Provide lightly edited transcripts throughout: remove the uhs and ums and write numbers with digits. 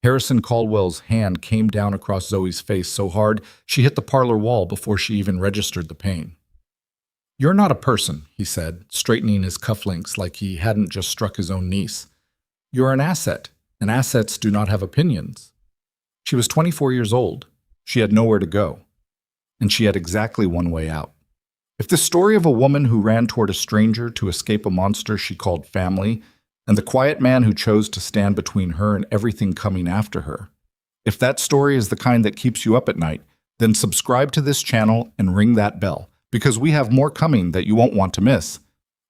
Harrison Caldwell's hand came down across Zoe's face so hard she hit the parlor wall before she even registered the pain. "You're not a person," he said, straightening his cufflinks like he hadn't just struck his own niece. "You're an asset, and assets do not have opinions." She was 24 years old. She had nowhere to go. And she had exactly one way out. If the story of a woman who ran toward a stranger to escape a monster she called family, and the quiet man who chose to stand between her and everything coming after her, if that story is the kind that keeps you up at night, then subscribe to this channel and ring that bell, because we have more coming that you won't want to miss.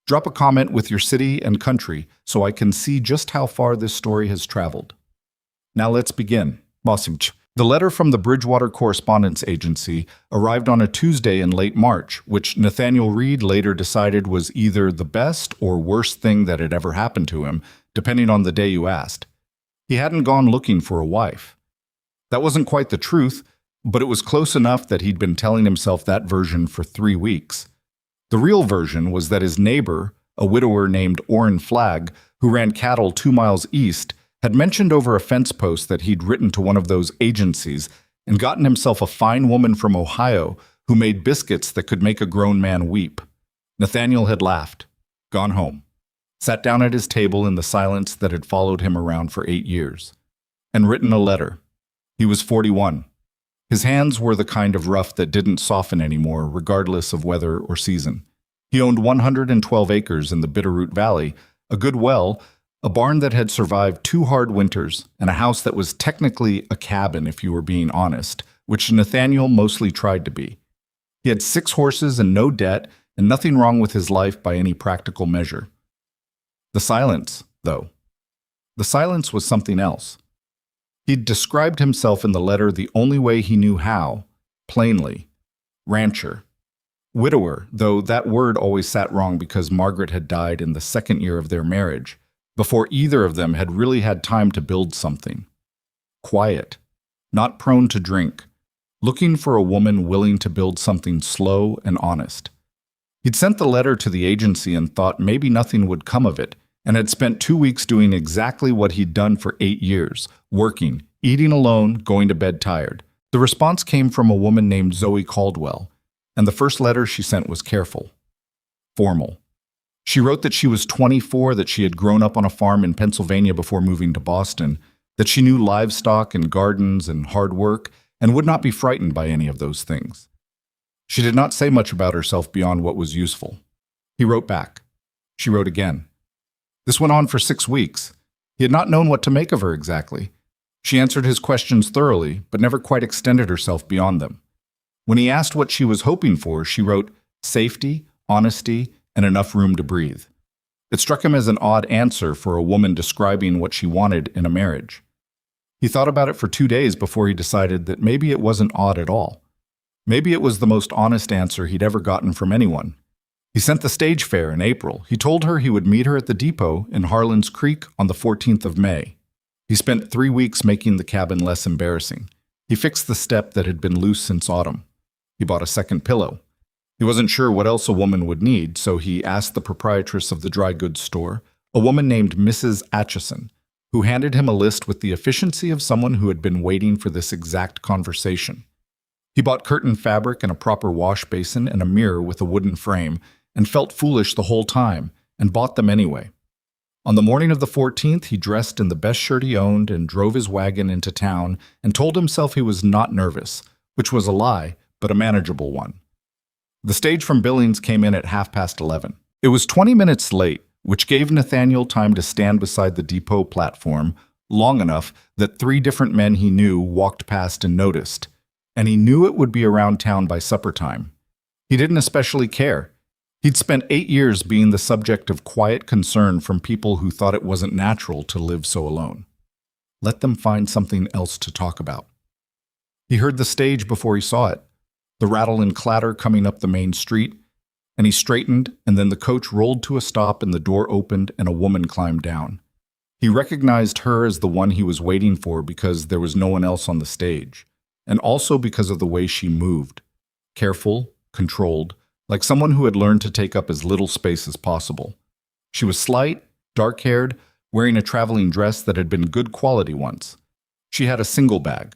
Drop a comment with your city and country so I can see just how far this story has traveled. Now let's begin. The letter from the Bridgewater Correspondence Agency arrived on a Tuesday in late March, which Nathaniel Reed later decided was either the best or worst thing that had ever happened to him, depending on the day you asked. He hadn't gone looking for a wife. That wasn't quite the truth, but it was close enough that he'd been telling himself that version for 3 weeks. The real version was that his neighbor, a widower named Orrin Flagg, who ran cattle 2 miles east, had mentioned over a fence post that he'd written to one of those agencies and gotten himself a fine woman from Ohio who made biscuits that could make a grown man weep. Nathaniel had laughed, gone home, sat down at his table in the silence that had followed him around for 8 years, and written a letter. He was 41. His hands were the kind of rough that didn't soften anymore, regardless of weather or season. He owned 112 acres in the Bitterroot Valley, a good well, a barn that had survived 2 hard winters, and a house that was technically a cabin if you were being honest, which Nathaniel mostly tried to be. He had 6 horses and no debt, and nothing wrong with his life by any practical measure. The silence, though. The silence was something else. He'd described himself in the letter the only way he knew how, plainly. Rancher. Widower, though that word always sat wrong because Margaret had died in the 2nd year of their marriage, before either of them had really had time to build something. Quiet, not prone to drink, looking for a woman willing to build something slow and honest. He'd sent the letter to the agency and thought maybe nothing would come of it, and had spent 2 weeks doing exactly what he'd done for 8 years, working, eating alone, going to bed tired. The response came from a woman named Zoe Caldwell, and the first letter she sent was careful, formal. She wrote that she was 24, that she had grown up on a farm in Pennsylvania before moving to Boston, that she knew livestock and gardens and hard work, and would not be frightened by any of those things. She did not say much about herself beyond what was useful. He wrote back. She wrote again. This went on for 6 weeks. He had not known what to make of her exactly. She answered his questions thoroughly, but never quite extended herself beyond them. When he asked what she was hoping for, she wrote safety, honesty, and enough room to breathe. It struck him as an odd answer for a woman describing what she wanted in a marriage. He thought about it for 2 days before he decided that maybe it wasn't odd at all. Maybe it was the most honest answer he'd ever gotten from anyone. He sent the stage fare in April. He told her he would meet her at the depot in Harlan's Creek on the 14th of May. He spent 3 weeks making the cabin less embarrassing. He fixed the step that had been loose since autumn. He bought a second pillow. He wasn't sure what else a woman would need, so he asked the proprietress of the dry goods store, a woman named Mrs. Atchison, who handed him a list with the efficiency of someone who had been waiting for this exact conversation. He bought curtain fabric and a proper wash basin and a mirror with a wooden frame, and felt foolish the whole time, and bought them anyway. On the morning of the 14th, he dressed in the best shirt he owned and drove his wagon into town and told himself he was not nervous, which was a lie, but a manageable one. The stage from Billings came in at 11:30. It was 20 minutes late, which gave Nathaniel time to stand beside the depot platform long enough that 3 different men he knew walked past and noticed, and he knew it would be around town by supper time. He didn't especially care. He'd spent 8 years being the subject of quiet concern from people who thought it wasn't natural to live so alone. Let them find something else to talk about. He heard the stage before he saw it, the rattle and clatter coming up the main street, and he straightened, and then the coach rolled to a stop and the door opened and a woman climbed down. He recognized her as the one he was waiting for because there was no one else on the stage, and also because of the way she moved. Careful, controlled, like someone who had learned to take up as little space as possible. She was slight, dark-haired, wearing a traveling dress that had been good quality once. She had a single bag.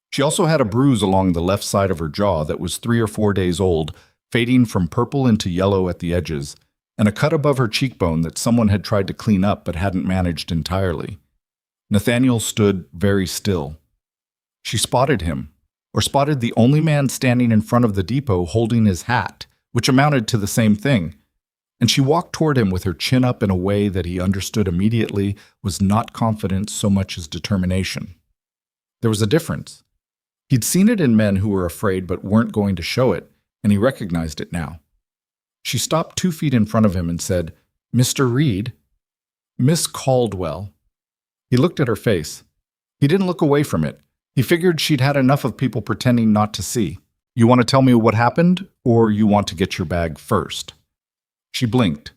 She also had a bruise along the left side of her jaw that was 3 or 4 days old, fading from purple into yellow at the edges, and a cut above her cheekbone that someone had tried to clean up but hadn't managed entirely. Nathaniel stood very still. She spotted him, or spotted the only man standing in front of the depot holding his hat, which amounted to the same thing, and she walked toward him with her chin up in a way that he understood immediately was not confidence so much as determination. There was a difference. He'd seen it in men who were afraid but weren't going to show it, and he recognized it now. She stopped 2 feet in front of him and said, "Mr. Reed?" "Miss Caldwell." He looked at her face. He didn't look away from it. He figured she'd had enough of people pretending not to see. "You want to tell me what happened, or you want to get your bag first?" She blinked.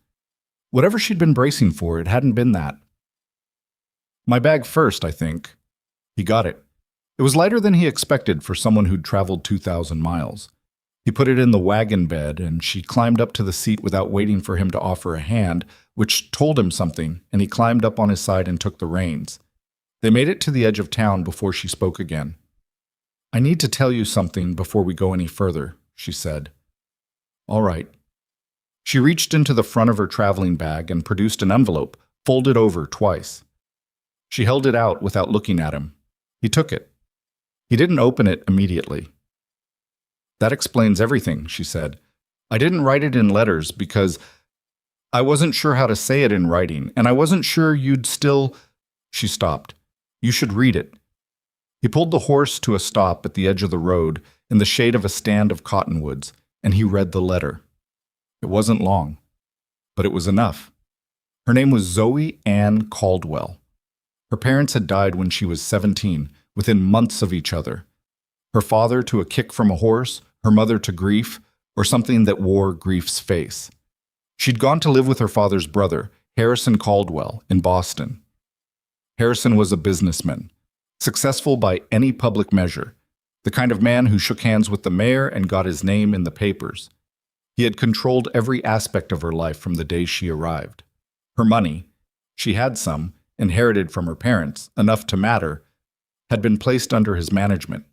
Whatever she'd been bracing for, it hadn't been that. "My bag first, I think." He got it. It was lighter than he expected for someone who'd traveled 2,000 miles. He put it in the wagon bed, and she climbed up to the seat without waiting for him to offer a hand, which told him something, and he climbed up on his side and took the reins. They made it to the edge of town before she spoke again. "I need to tell you something before we go any further," she said. "All right." She reached into the front of her traveling bag and produced an envelope, folded over twice. She held it out without looking at him. He took it. He didn't open it immediately. "That explains everything," she said. "I didn't write it in letters because I wasn't sure how to say it in writing, and I wasn't sure you'd still—" She stopped. "You should read it." He pulled the horse to a stop at the edge of the road in the shade of a stand of cottonwoods, and he read the letter. It wasn't long, but it was enough. Her name was Zoe Caldwell. Her parents had died when she was 17, within months of each other. Her father to a kick from a horse, her mother to grief, or something that wore grief's face. She'd gone to live with her father's brother, Harrison Caldwell, in Boston. Harrison was a businessman, successful by any public measure, the kind of man who shook hands with the mayor and got his name in the papers. He had controlled every aspect of her life from the day she arrived. Her money, she had some, inherited from her parents, enough to matter, had been placed under his management.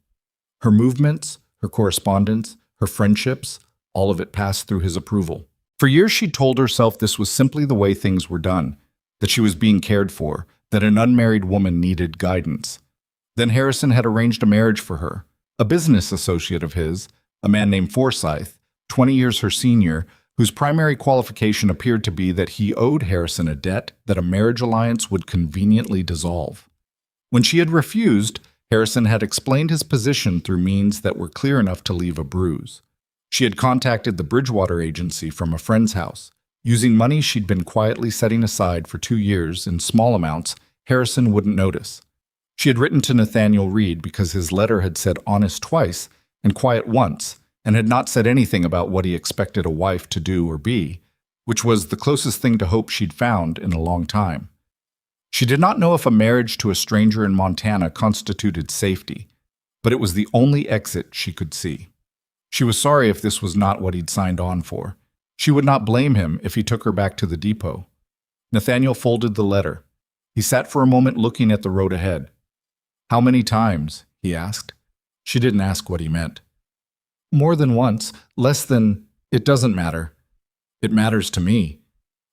Her movements, her correspondence, her friendships, all of it passed through his approval. For years she'd told herself this was simply the way things were done, that she was being cared for, that an unmarried woman needed guidance. Then Harrison had arranged a marriage for her. A business associate of his, a man named Forsyth, 20 years her senior, whose primary qualification appeared to be that he owed Harrison a debt that a marriage alliance would conveniently dissolve. When she had refused, Harrison had explained his position through means that were clear enough to leave a bruise. She had contacted the Bridgewater agency from a friend's house. Using money she'd been quietly setting aside for 2 years in small amounts, Harrison wouldn't notice. She had written to Nathaniel Reed because his letter had said honest twice and quiet once, and had not said anything about what he expected a wife to do or be, which was the closest thing to hope she'd found in a long time. She did not know if a marriage to a stranger in Montana constituted safety, but it was the only exit she could see. She was sorry if this was not what he'd signed on for. She would not blame him if he took her back to the depot. Nathaniel folded the letter. He sat for a moment looking at the road ahead. "How many times?" he asked. She didn't ask what he meant. "More than once, less than, it doesn't matter. It matters to me."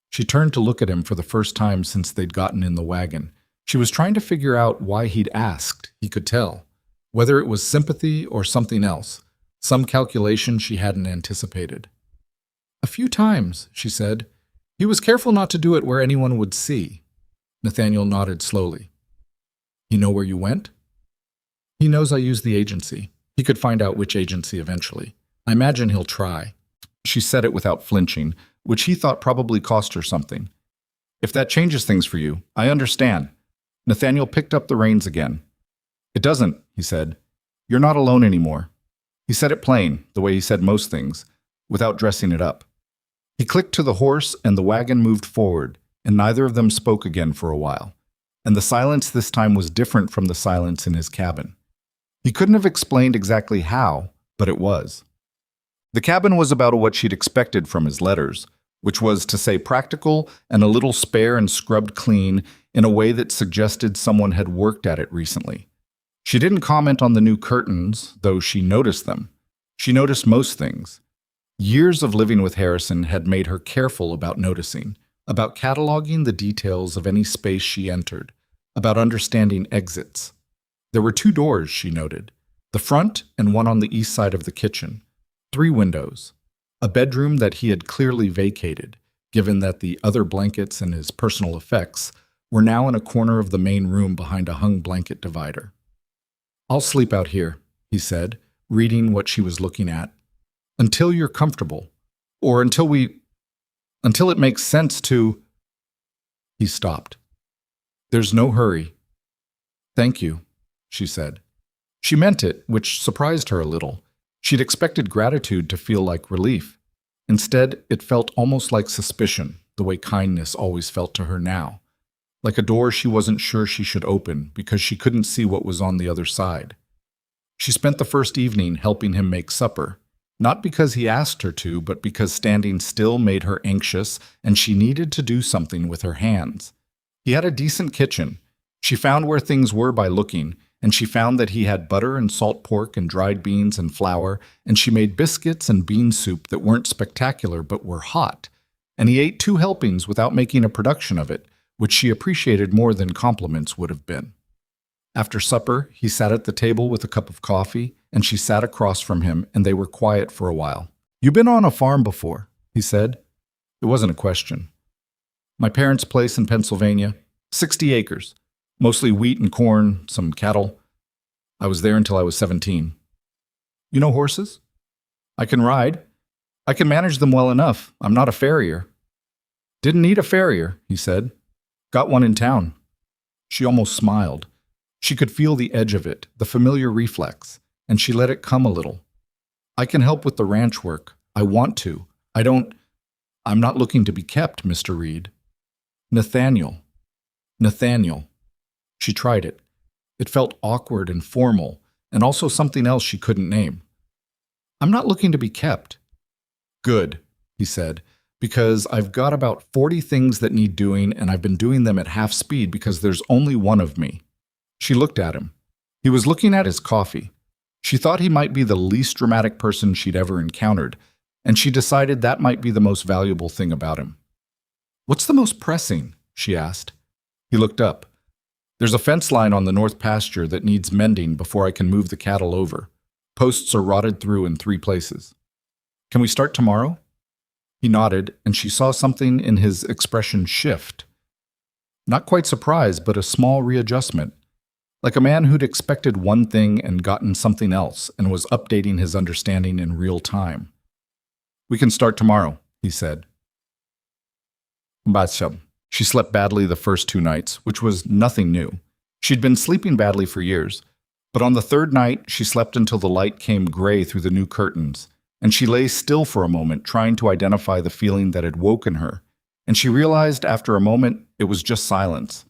She turned to look at him for the first time since they'd gotten in the wagon. She was trying to figure out why he'd asked, he could tell. Whether it was sympathy or something else, some calculation she hadn't anticipated. "A few times," she said. "He was careful not to do it where anyone would see." Nathaniel nodded slowly. "You know where you went?" "He knows I used the agency. He could find out which agency eventually. I imagine he'll try." She said it without flinching, which he thought probably cost her something. "If that changes things for you, I understand." Nathaniel picked up the reins again. "It doesn't," he said. "You're not alone anymore." He said it plain, the way he said most things, without dressing it up. He clicked to the horse and the wagon moved forward, and neither of them spoke again for a while. And the silence this time was different from the silence in his cabin. He couldn't have explained exactly how, but it was. The cabin was about what she'd expected from his letters, which was to say practical and a little spare and scrubbed clean in a way that suggested someone had worked at it recently. She didn't comment on the new curtains, though she noticed them. She noticed most things. Years of living with Harrison had made her careful about noticing, about cataloging the details of any space she entered, about understanding exits. There were 2 doors, she noted, the front and one on the east side of the kitchen, 3 windows, a bedroom that he had clearly vacated, given that the other blankets and his personal effects were now in a corner of the main room behind a hung blanket divider. "I'll sleep out here," he said, reading what she was looking at. "Until you're comfortable. Or until it makes sense to—" He stopped. "There's no hurry." "Thank you," she said. She meant it, which surprised her a little. She'd expected gratitude to feel like relief. Instead, it felt almost like suspicion, the way kindness always felt to her now. Like a door she wasn't sure she should open because she couldn't see what was on the other side. She spent the first evening helping him make supper, not because he asked her to, but because standing still made her anxious and she needed to do something with her hands. He had a decent kitchen. She found where things were by looking, and she found that he had butter and salt pork and dried beans and flour, and she made biscuits and bean soup that weren't spectacular but were hot, and he ate 2 helpings without making a production of it, which she appreciated more than compliments would have been. After supper, he sat at the table with a cup of coffee, and she sat across from him, and they were quiet for a while. "You been on a farm before?" he said. It wasn't a question. "My parents' place in Pennsylvania, 60 acres, mostly wheat and corn, some cattle. I was there until I was 17. You know horses?" "I can ride. I can manage them well enough. I'm not a farrier." "Didn't need a farrier," he said. "Got one in town." She almost smiled. She could feel the edge of it, the familiar reflex, and she let it come a little. "I can help with the ranch work. I want to. I'm not looking to be kept, Mr. Reed." Nathaniel. She tried it. It felt awkward and formal, and also something else she couldn't name. "I'm not looking to be kept." "Good," he said, "because I've got about 40 things that need doing, and I've been doing them at half speed because there's only one of me." She looked at him. He was looking at his coffee. She thought he might be the least dramatic person she'd ever encountered, and she decided that might be the most valuable thing about him. "What's the most pressing?" she asked. He looked up. "There's a fence line on the north pasture that needs mending before I can move the cattle over. Posts are rotted through in 3 places. Can we start tomorrow?" He nodded, and she saw something in his expression shift. Not quite surprise, but a small readjustment. Like a man who'd expected one thing and gotten something else and was updating his understanding in real time. "We can start tomorrow," he said. Basham. She slept badly the first 2 nights, which was nothing new. She'd been sleeping badly for years, but on the 3rd night she slept until the light came gray through the new curtains, and she lay still for a moment trying to identify the feeling that had woken her, and she realized after a moment it was just silence.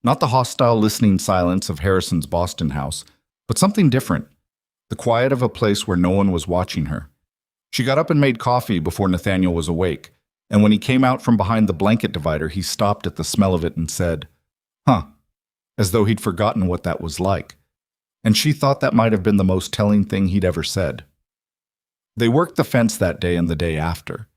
Not the hostile listening silence of Harrison's Boston house, but something different, the quiet of a place where no one was watching her. She got up and made coffee before Nathaniel was awake, and when he came out from behind the blanket divider, he stopped at the smell of it and said, "Huh," as though he'd forgotten what that was like. And she thought that might have been the most telling thing he'd ever said. They worked the fence that day and the day after.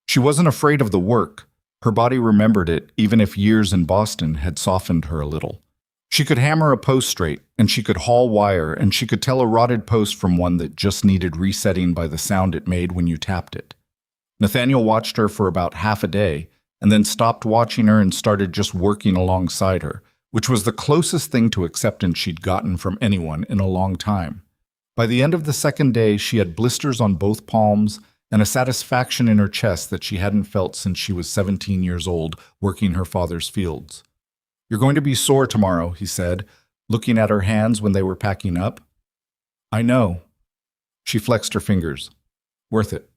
She wasn't afraid of the work. Her body remembered it, even if years in Boston had softened her a little. She could hammer a post straight, and she could haul wire, and she could tell a rotted post from one that just needed resetting by the sound it made when you tapped it. Nathaniel watched her for about half a day, and then stopped watching her and started just working alongside her, which was the closest thing to acceptance she'd gotten from anyone in a long time. By the end of the 2nd day, she had blisters on both palms, and a satisfaction in her chest that she hadn't felt since she was 17 years old, working her father's fields. "You're going to be sore tomorrow," he said, looking at her hands when they were packing up. "I know." She flexed her fingers. "Worth it."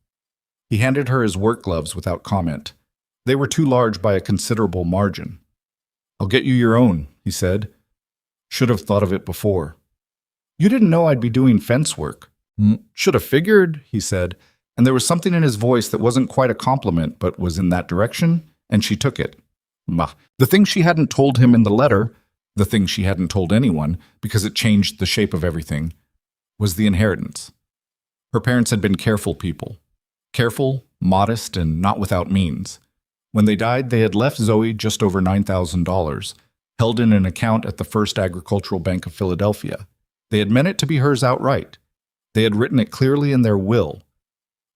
He handed her his work gloves without comment. They were too large by a considerable margin. "I'll get you your own," he said. "Should have thought of it before." "You didn't know I'd be doing fence work." "Should have figured," he said, and there was something in his voice that wasn't quite a compliment but was in that direction, and she took it. The thing she hadn't told him in the letter, The thing she hadn't told anyone, because it changed the shape of everything, was the inheritance. Her parents had been careful people. Careful, modest, and not without means. When they died, they had left Zoe just over $9,000, held in an account at the First Agricultural Bank of Philadelphia. They had meant it to be hers outright. They had written it clearly in their will.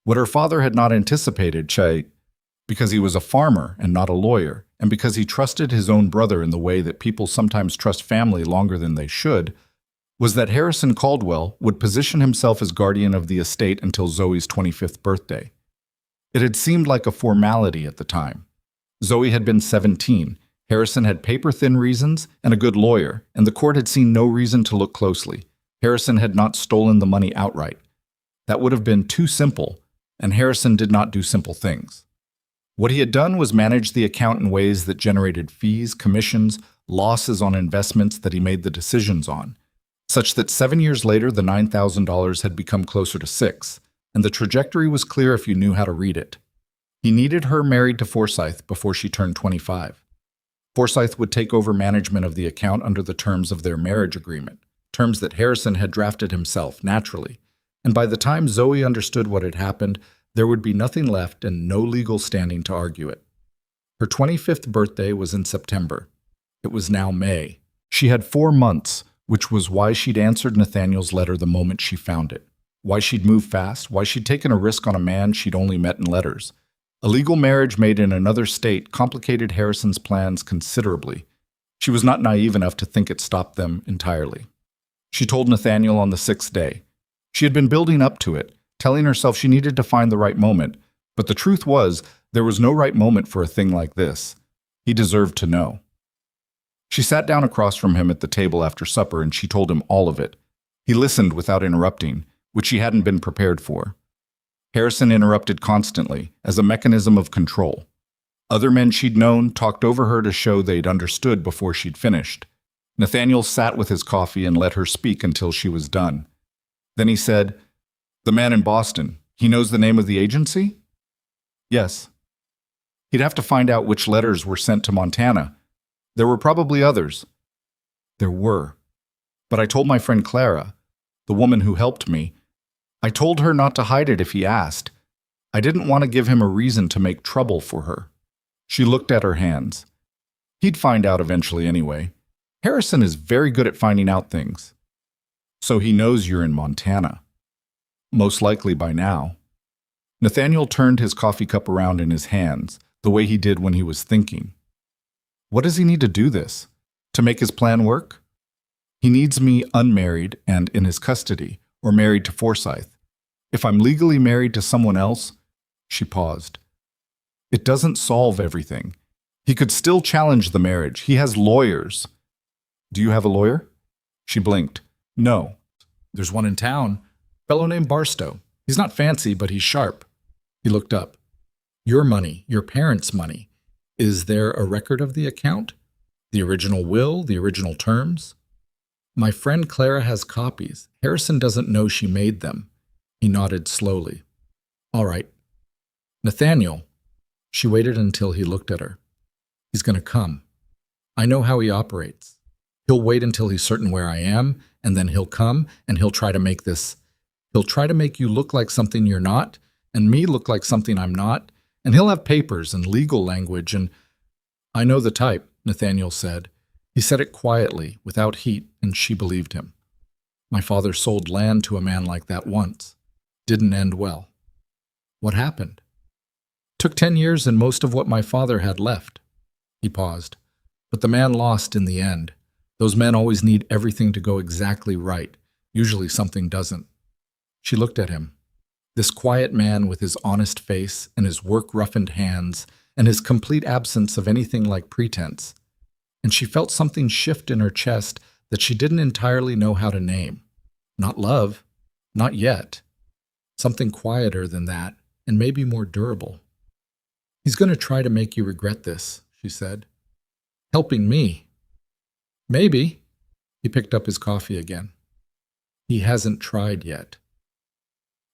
What her father had not anticipated, because he was a farmer and not a lawyer, and because he trusted his own brother in the way that people sometimes trust family longer than they should, was that Harrison Caldwell would position himself as guardian of the estate until Zoe's 25th birthday. It had seemed like a formality at the time. Zoe had been 17, Harrison had paper-thin reasons and a good lawyer, and the court had seen no reason to look closely. Harrison had not stolen the money outright. That would have been too simple, and Harrison did not do simple things. What he had done was manage the account in ways that generated fees, commissions, losses on investments that he made the decisions on, such that 7 years later the $9,000 had become closer to $6,000, and the trajectory was clear if you knew how to read it. He needed her married to Forsyth before she turned 25. Forsyth would take over management of the account under the terms of their marriage agreement, terms that Harrison had drafted himself, naturally, and by the time Zoe understood what had happened, there would be nothing left and no legal standing to argue it. Her 25th birthday was in September. It was now May. She had 4 months, which was why she'd answered Nathaniel's letter the moment she found it, why she'd moved fast, why she'd taken a risk on a man she'd only met in letters. A legal marriage made in another state complicated Harrison's plans considerably. She was not naive enough to think it stopped them entirely. She told Nathaniel on the 6th day. She had been building up to it, telling herself she needed to find the right moment, but the truth was, there was no right moment for a thing like this. He deserved to know. She sat down across from him at the table after supper and she told him all of it. He listened without interrupting, which she hadn't been prepared for. Harrison interrupted constantly, as a mechanism of control. Other men she'd known talked over her to show they'd understood before she'd finished. Nathaniel sat with his coffee and let her speak until she was done. Then he said, "The man in Boston, he knows the name of the agency?" "Yes." "He'd have to find out which letters were sent to Montana. There were probably others." "There were. But I told my friend Clara, the woman who helped me, I told her not to hide it if he asked. I didn't want to give him a reason to make trouble for her." She looked at her hands. "He'd find out eventually anyway. Harrison is very good at finding out things." "So he knows you're in Montana." "Most likely by now." Nathaniel turned his coffee cup around in his hands, the way he did when he was thinking. What does he need to do this? To make his plan work? "He needs me unmarried and in his custody, or married to Forsyth. If I'm legally married to someone else," she paused. "It doesn't solve everything. He could still challenge the marriage. He has lawyers." "Do you have a lawyer?" She blinked. "No. There's one in town. Fellow named Barstow. He's not fancy, but he's sharp." He looked up. "Your money, your parents' money. Is there a record of the account? The original will, the original terms?" "My friend Clara has copies. Harrison doesn't know she made them." He nodded slowly. "All right. Nathaniel." She waited until he looked at her. "He's going to come. I know how he operates. He'll wait until he's certain where I am, and then he'll come, and he'll try to make you look like something you're not, and me look like something I'm not, and he'll have papers and legal language, and—" "I know the type," Nathaniel said. He said it quietly, without heat, and she believed him. "My father sold land to a man like that once. Didn't end well." "What happened?" "Took 10 years and most of what my father had left." He paused. "But the man lost in the end. Those men always need everything to go exactly right. Usually something doesn't." She looked at him. This quiet man with his honest face and his work-roughened hands and his complete absence of anything like pretense. And she felt something shift in her chest that she didn't entirely know how to name. Not love. Not yet. Something quieter than that, and maybe more durable. "He's going to try to make you regret this," she said. "Helping me." "Maybe." He picked up his coffee again. "He hasn't tried yet."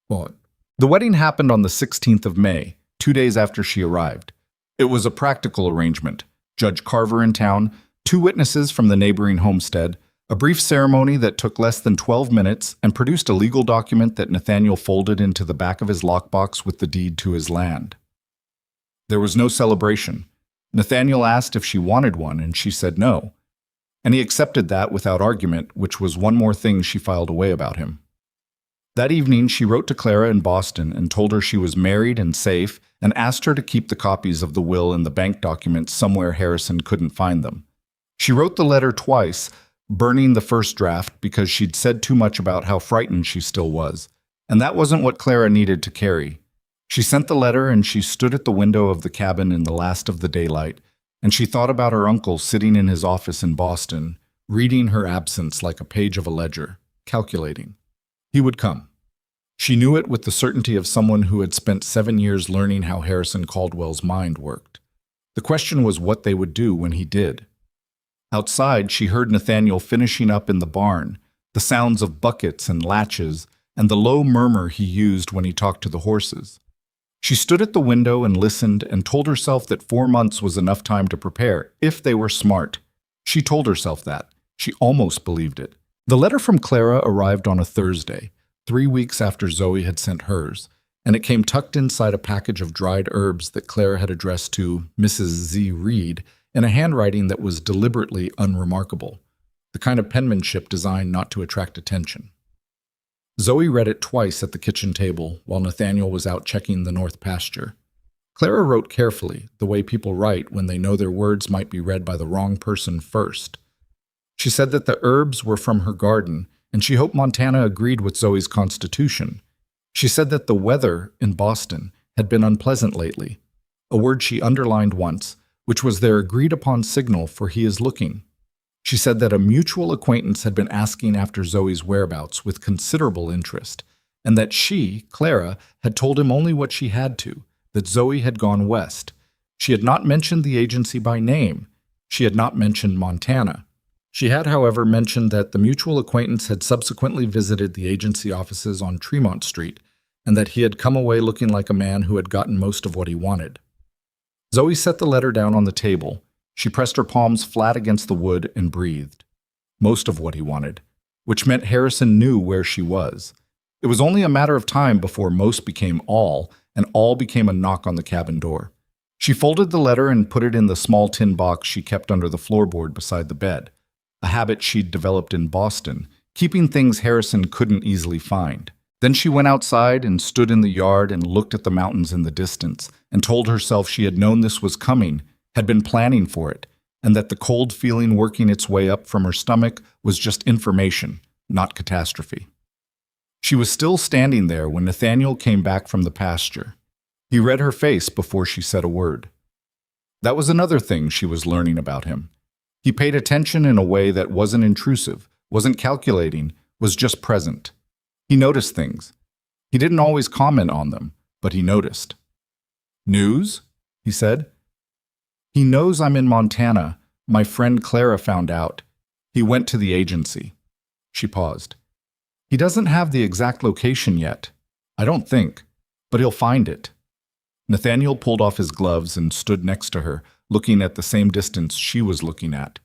Well, the wedding happened on the 16th of May, 2 days after she arrived. It was a practical arrangement. Judge Carver in town, 2 witnesses from the neighboring homestead, a brief ceremony that took less than 12 minutes, and produced a legal document that Nathaniel folded into the back of his lockbox with the deed to his land. There was no celebration. Nathaniel asked if she wanted one, and she said no, and he accepted that without argument, which was one more thing she filed away about him. That evening, she wrote to Clara in Boston and told her she was married and safe, and asked her to keep the copies of the will and the bank documents somewhere Harrison couldn't find them. She wrote the letter twice, burning the first draft because she'd said too much about how frightened she still was, and that wasn't what Clara needed to carry. She sent the letter, and she stood at the window of the cabin in the last of the daylight, and she thought about her uncle sitting in his office in Boston, reading her absence like a page of a ledger, calculating. He would come. She knew it with the certainty of someone who had spent 7 years learning how Harrison Caldwell's mind worked. The question was what they would do when he did. Outside, she heard Nathaniel finishing up in the barn, the sounds of buckets and latches, and the low murmur he used when he talked to the horses. She stood at the window and listened and told herself that 4 months was enough time to prepare, if they were smart. She told herself that. She almost believed it. The letter from Clara arrived on a Thursday, 3 weeks after Zoe had sent hers, and it came tucked inside a package of dried herbs that Clara had addressed to Mrs. Z. Reed in a handwriting that was deliberately unremarkable, the kind of penmanship designed not to attract attention. Zoe read it twice at the kitchen table while Nathaniel was out checking the north pasture. Clara wrote carefully, the way people write when they know their words might be read by the wrong person first. She said that the herbs were from her garden, and she hoped Montana agreed with Zoe's constitution. She said that the weather in Boston had been unpleasant lately, a word she underlined once, which was their agreed-upon signal for he is looking. She said that a mutual acquaintance had been asking after Zoe's whereabouts with considerable interest, and that she, Clara, had told him only what she had to, that Zoe had gone west. She had not mentioned the agency by name. She had not mentioned Montana. She had, however, mentioned that the mutual acquaintance had subsequently visited the agency offices on Tremont Street, and that he had come away looking like a man who had gotten most of what he wanted. Zoe set the letter down on the table. She pressed her palms flat against the wood and breathed. Most of what he wanted, which meant Harrison knew where she was. It was only a matter of time before most became all, and all became a knock on the cabin door. She folded the letter and put it in the small tin box she kept under the floorboard beside the bed, a habit she'd developed in Boston, keeping things Harrison couldn't easily find. Then she went outside and stood in the yard and looked at the mountains in the distance, and told herself she had known this was coming, had been planning for it, and that the cold feeling working its way up from her stomach was just information, not catastrophe. She was still standing there when Nathaniel came back from the pasture. He read her face before she said a word. That was another thing she was learning about him. He paid attention in a way that wasn't intrusive, wasn't calculating, was just present. He noticed things. He didn't always comment on them, but he noticed. "News?" he said. "He knows I'm in Montana. My friend Clara found out. He went to the agency." She paused. "He doesn't have the exact location yet. I don't think, but he'll find it." Nathaniel pulled off his gloves and stood next to her, looking at the same distance she was looking at.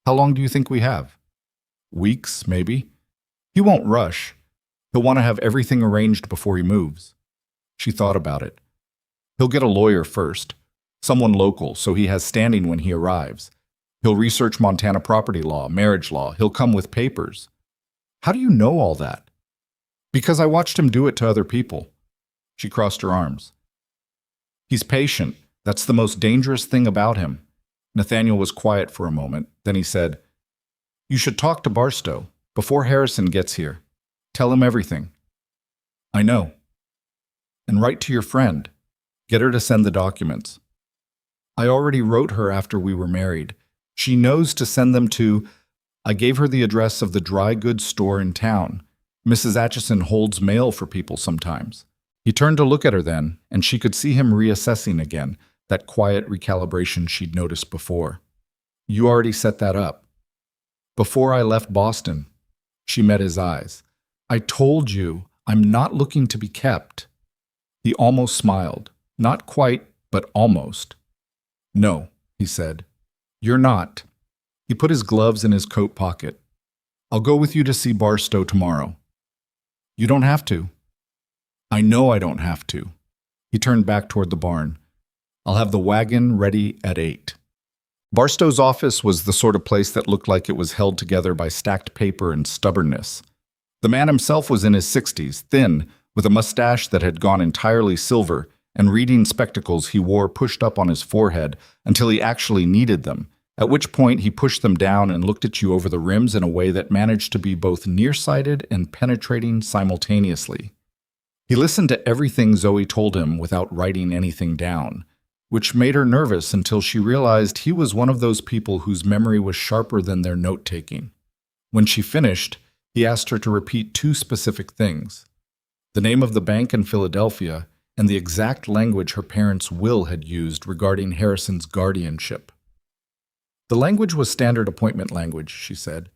"How long do you think we have?" "Weeks, maybe. He won't rush. He'll want to have everything arranged before he moves." She thought about it. "He'll get a lawyer first. Someone local, so he has standing when he arrives. He'll research Montana property law, marriage law. He'll come with papers." "How do you know all that?" "Because I watched him do it to other people." She crossed her arms. "He's patient. That's the most dangerous thing about him." Nathaniel was quiet for a moment. Then he said, "You should talk to Barstow before Harrison gets here. Tell him everything." "I know." "And write to your friend. Get her to send the documents." "I already wrote her after we were married. She knows to send them to—" I gave her the address of the dry goods store in town. Mrs. Atchison holds mail for people sometimes. He turned to look at her then, and she could see him reassessing again, that quiet recalibration she'd noticed before. "You already set that up." "Before I left Boston." She met his eyes. "I told you, I'm not looking to be kept." He almost smiled. Not quite, but almost. "No," he said. "You're not. He put his gloves in his coat pocket. I'll go with you to see Barstow tomorrow. You don't have to. I know I don't have to. He turned back toward the barn. I'll have the wagon ready at 8. Barstow's office was the sort of place that looked like it was held together by stacked paper and stubbornness. The man himself was in his 60s, thin, with a mustache that had gone entirely silver, and reading spectacles he wore pushed up on his forehead until he actually needed them, at which point he pushed them down and looked at you over the rims in a way that managed to be both nearsighted and penetrating simultaneously. He listened to everything Zoe told him without writing anything down, which made her nervous until she realized he was one of those people whose memory was sharper than their note-taking. When she finished, he asked her to repeat 2 specific things: the name of the bank in Philadelphia and the exact language her parents' will had used regarding Harrison's guardianship. The language was standard appointment language, she said.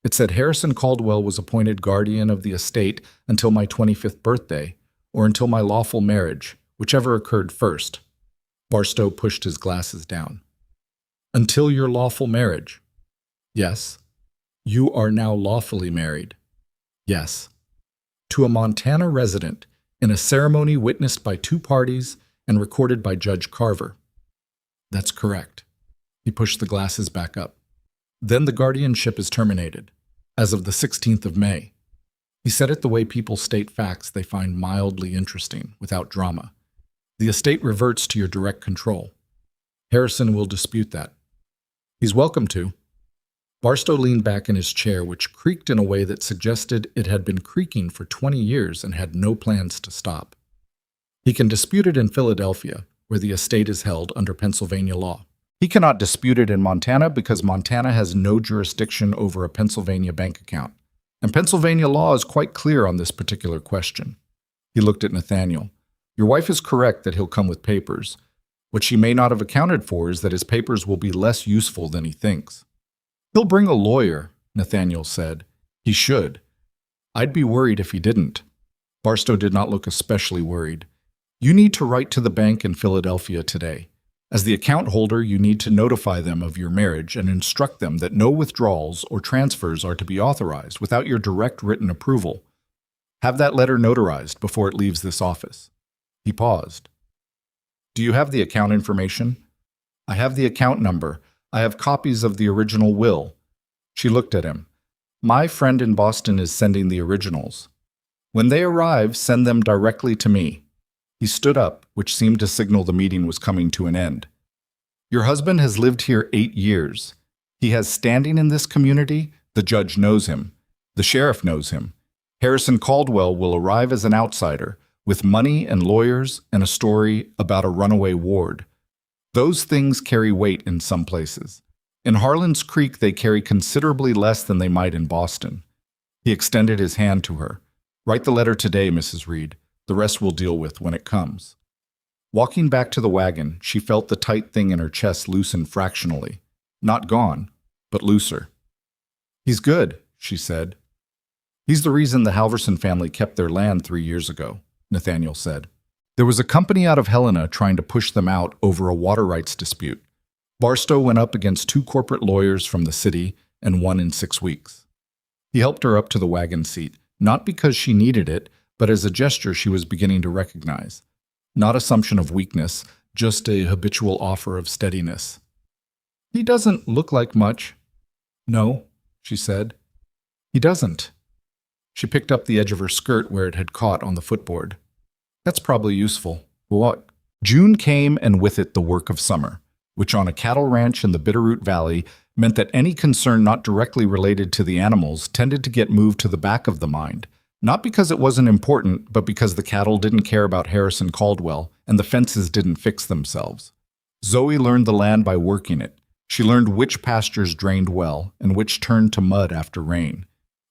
It said Harrison Caldwell was appointed guardian of the estate until my 25th birthday, or until my lawful marriage, whichever occurred first. Barstow pushed his glasses down. Until your lawful marriage? Yes. You are now lawfully married? Yes. To a Montana resident, in a ceremony witnessed by 2 parties and recorded by Judge Carver. That's correct. He pushed the glasses back up. Then the guardianship is terminated, as of the 16th of May. He said it the way people state facts they find mildly interesting, without drama. The estate reverts to your direct control. Harrison will dispute that. He's welcome to. Barstow leaned back in his chair, which creaked in a way that suggested it had been creaking for 20 years and had no plans to stop. He can dispute it in Philadelphia, where the estate is held under Pennsylvania law. He cannot dispute it in Montana because Montana has no jurisdiction over a Pennsylvania bank account, and Pennsylvania law is quite clear on this particular question. He looked at Nathaniel. Your wife is correct that he'll come with papers. What she may not have accounted for is that his papers will be less useful than he thinks. He'll bring a lawyer, Nathaniel said. He should. I'd be worried if he didn't. Barstow did not look especially worried. You need to write to the bank in Philadelphia today. As the account holder, you need to notify them of your marriage and instruct them that no withdrawals or transfers are to be authorized without your direct written approval. Have that letter notarized before it leaves this office. He paused. Do you have the account information? I have the account number. I have copies of the original will. She looked at him. My friend in Boston is sending the originals. When they arrive, send them directly to me. He stood up, which seemed to signal the meeting was coming to an end. Your husband has lived here 8 years. He has standing in this community. The judge knows him. The sheriff knows him. Harrison Caldwell will arrive as an outsider, with money and lawyers and a story about a runaway ward. Those things carry weight in some places. In Harlan's Creek, they carry considerably less than they might in Boston. He extended his hand to her. Write the letter today, Mrs. Reed. The rest we'll deal with when it comes. Walking back to the wagon, she felt the tight thing in her chest loosen fractionally. Not gone, but looser. He's good, she said. He's the reason the Halverson family kept their land 3 years ago, Nathaniel said. There was a company out of Helena trying to push them out over a water rights dispute. Barstow went up against 2 corporate lawyers from the city and won in 6 weeks. He helped her up to the wagon seat, not because she needed it, but as a gesture she was beginning to recognize. Not assumption of weakness, just a habitual offer of steadiness. He doesn't look like much. No, she said. He doesn't. She picked up the edge of her skirt where it had caught on the footboard. That's probably useful. What? June came, and with it the work of summer, which on a cattle ranch in the Bitterroot Valley meant that any concern not directly related to the animals tended to get moved to the back of the mind, not because it wasn't important, but because the cattle didn't care about Harrison Caldwell and the fences didn't fix themselves. Zoe learned the land by working it. She learned which pastures drained well and which turned to mud after rain.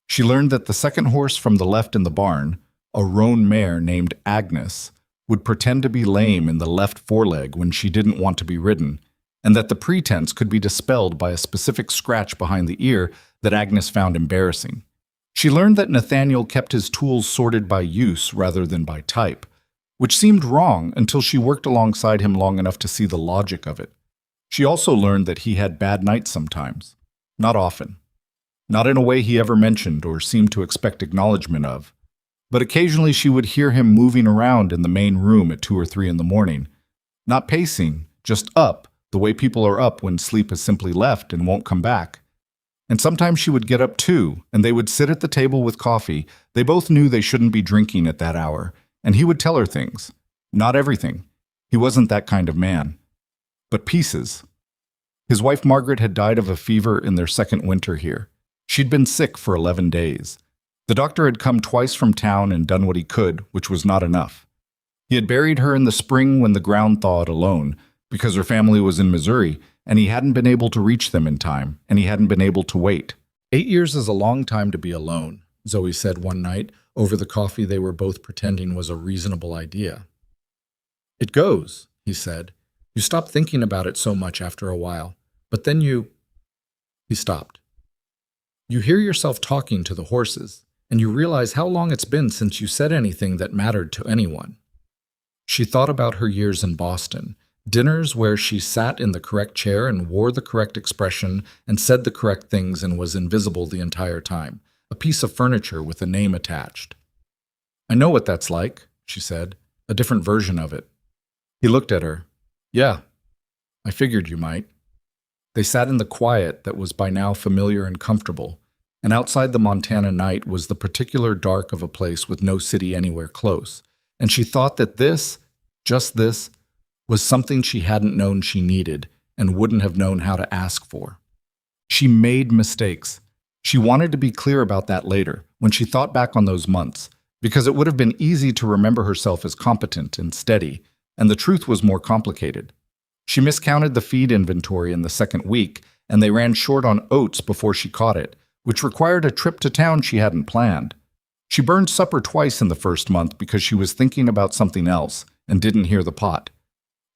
She learned that the second horse from the left in the barn, a roan mare named Agnes, would pretend to be lame in the left foreleg when she didn't want to be ridden, and that the pretense could be dispelled by a specific scratch behind the ear that Agnes found embarrassing. She learned that Nathaniel kept his tools sorted by use rather than by type, which seemed wrong until she worked alongside him long enough to see the logic of it. She also learned that he had bad nights sometimes. Not often. Not in a way he ever mentioned or seemed to expect acknowledgement of. But occasionally she would hear him moving around in the main room at 2 or 3 in the morning. Not pacing, just up, the way people are up when sleep has simply left and won't come back. And sometimes she would get up too, and they would sit at the table with coffee. They both knew they shouldn't be drinking at that hour, and he would tell her things. Not everything. He wasn't that kind of man. But pieces. His wife Margaret had died of a fever in their second winter here. She'd been sick for 11 days. The doctor had come twice from town and done what he could, which was not enough. He had buried her in the spring when the ground thawed alone, because her family was in Missouri, and he hadn't been able to reach them in time, and he hadn't been able to wait. 8 years is a long time to be alone, Zoe said one night, over the coffee they were both pretending was a reasonable idea. It goes, he said. You stop thinking about it so much after a while, but then you... He stopped. You hear yourself talking to the horses, and you realize how long it's been since you said anything that mattered to anyone. She thought about her years in Boston, dinners where she sat in the correct chair and wore the correct expression and said the correct things and was invisible the entire time, a piece of furniture with a name attached. I know what that's like, she said, a different version of it. He looked at her. Yeah, I figured you might. They sat in the quiet that was by now familiar and comfortable, and outside the Montana night was the particular dark of a place with no city anywhere close, and she thought that this, just this, was something she hadn't known she needed and wouldn't have known how to ask for. She made mistakes. She wanted to be clear about that later, when she thought back on those months, because it would have been easy to remember herself as competent and steady, and the truth was more complicated. She miscounted the feed inventory in the second week, and they ran short on oats before she caught it, which required a trip to town she hadn't planned. She burned supper twice in the first month because she was thinking about something else and didn't hear the pot.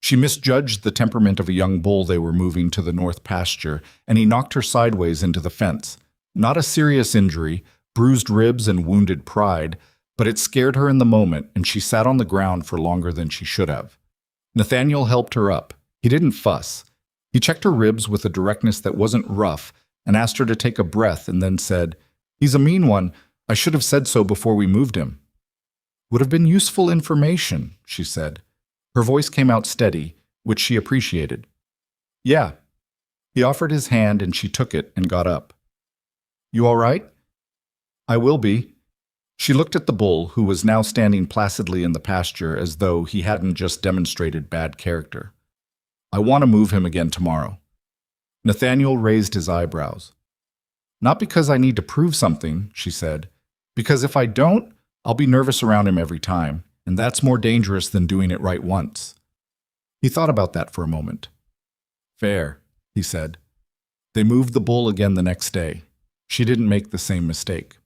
She misjudged the temperament of a young bull they were moving to the north pasture, and he knocked her sideways into the fence. Not a serious injury, bruised ribs and wounded pride, but it scared her in the moment, and she sat on the ground for longer than she should have. Nathaniel helped her up. He didn't fuss. He checked her ribs with a directness that wasn't rough and asked her to take a breath and then said, "He's a mean one. I should have said so before we moved him." "Would have been useful information," she said. Her voice came out steady, which she appreciated. "Yeah." He offered his hand and she took it and got up. "You all right?" "I will be." She looked at the bull, who was now standing placidly in the pasture as though he hadn't just demonstrated bad character. "I want to move him again tomorrow." Nathaniel raised his eyebrows. "Not because I need to prove something," she said. "Because if I don't, I'll be nervous around him every time, and that's more dangerous than doing it right once." He thought about that for a moment. "Fair," he said. They moved the bull again the next day. She didn't make the same mistake.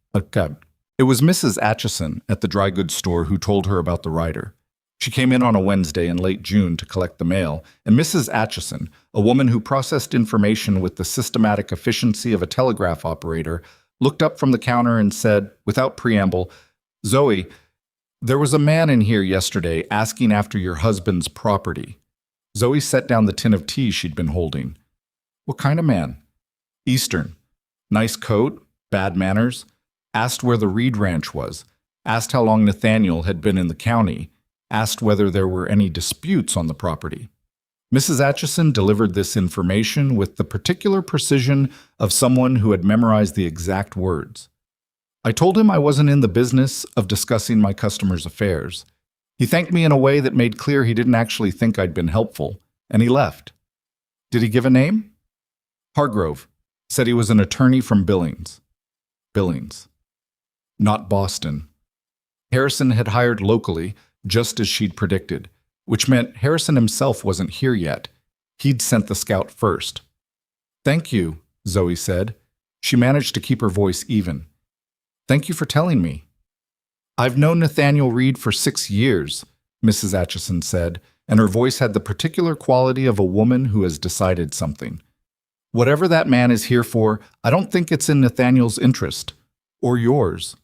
It was Mrs. Atchison at the dry goods store who told her about the rider. She came in on a Wednesday in late June to collect the mail, and Mrs. Atchison, a woman who processed information with the systematic efficiency of a telegraph operator, looked up from the counter and said, without preamble, "Zoe, there was a man in here yesterday asking after your husband's property." Zoe set down the tin of tea she'd been holding. "What kind of man?" "Eastern. Nice coat, bad manners. Asked where the Reed Ranch was. Asked how long Nathaniel had been in the county. Asked whether there were any disputes on the property." Mrs. Atchison delivered this information with the particular precision of someone who had memorized the exact words. "I told him I wasn't in the business of discussing my customers' affairs. He thanked me in a way that made clear he didn't actually think I'd been helpful, and he left." "Did he give a name?" "Hargrove. Said he was an attorney from Billings." Billings. Not Boston. Harrison had hired locally, just as she'd predicted, which meant Harrison himself wasn't here yet. He'd sent the scout first. "Thank you," Zoe said. She managed to keep her voice even. "Thank you for telling me." "I've known Nathaniel Reed for 6 years," Mrs. Atchison said, and her voice had the particular quality of a woman who has decided something. "Whatever that man is here for, I don't think it's in Nathaniel's interest. Or yours."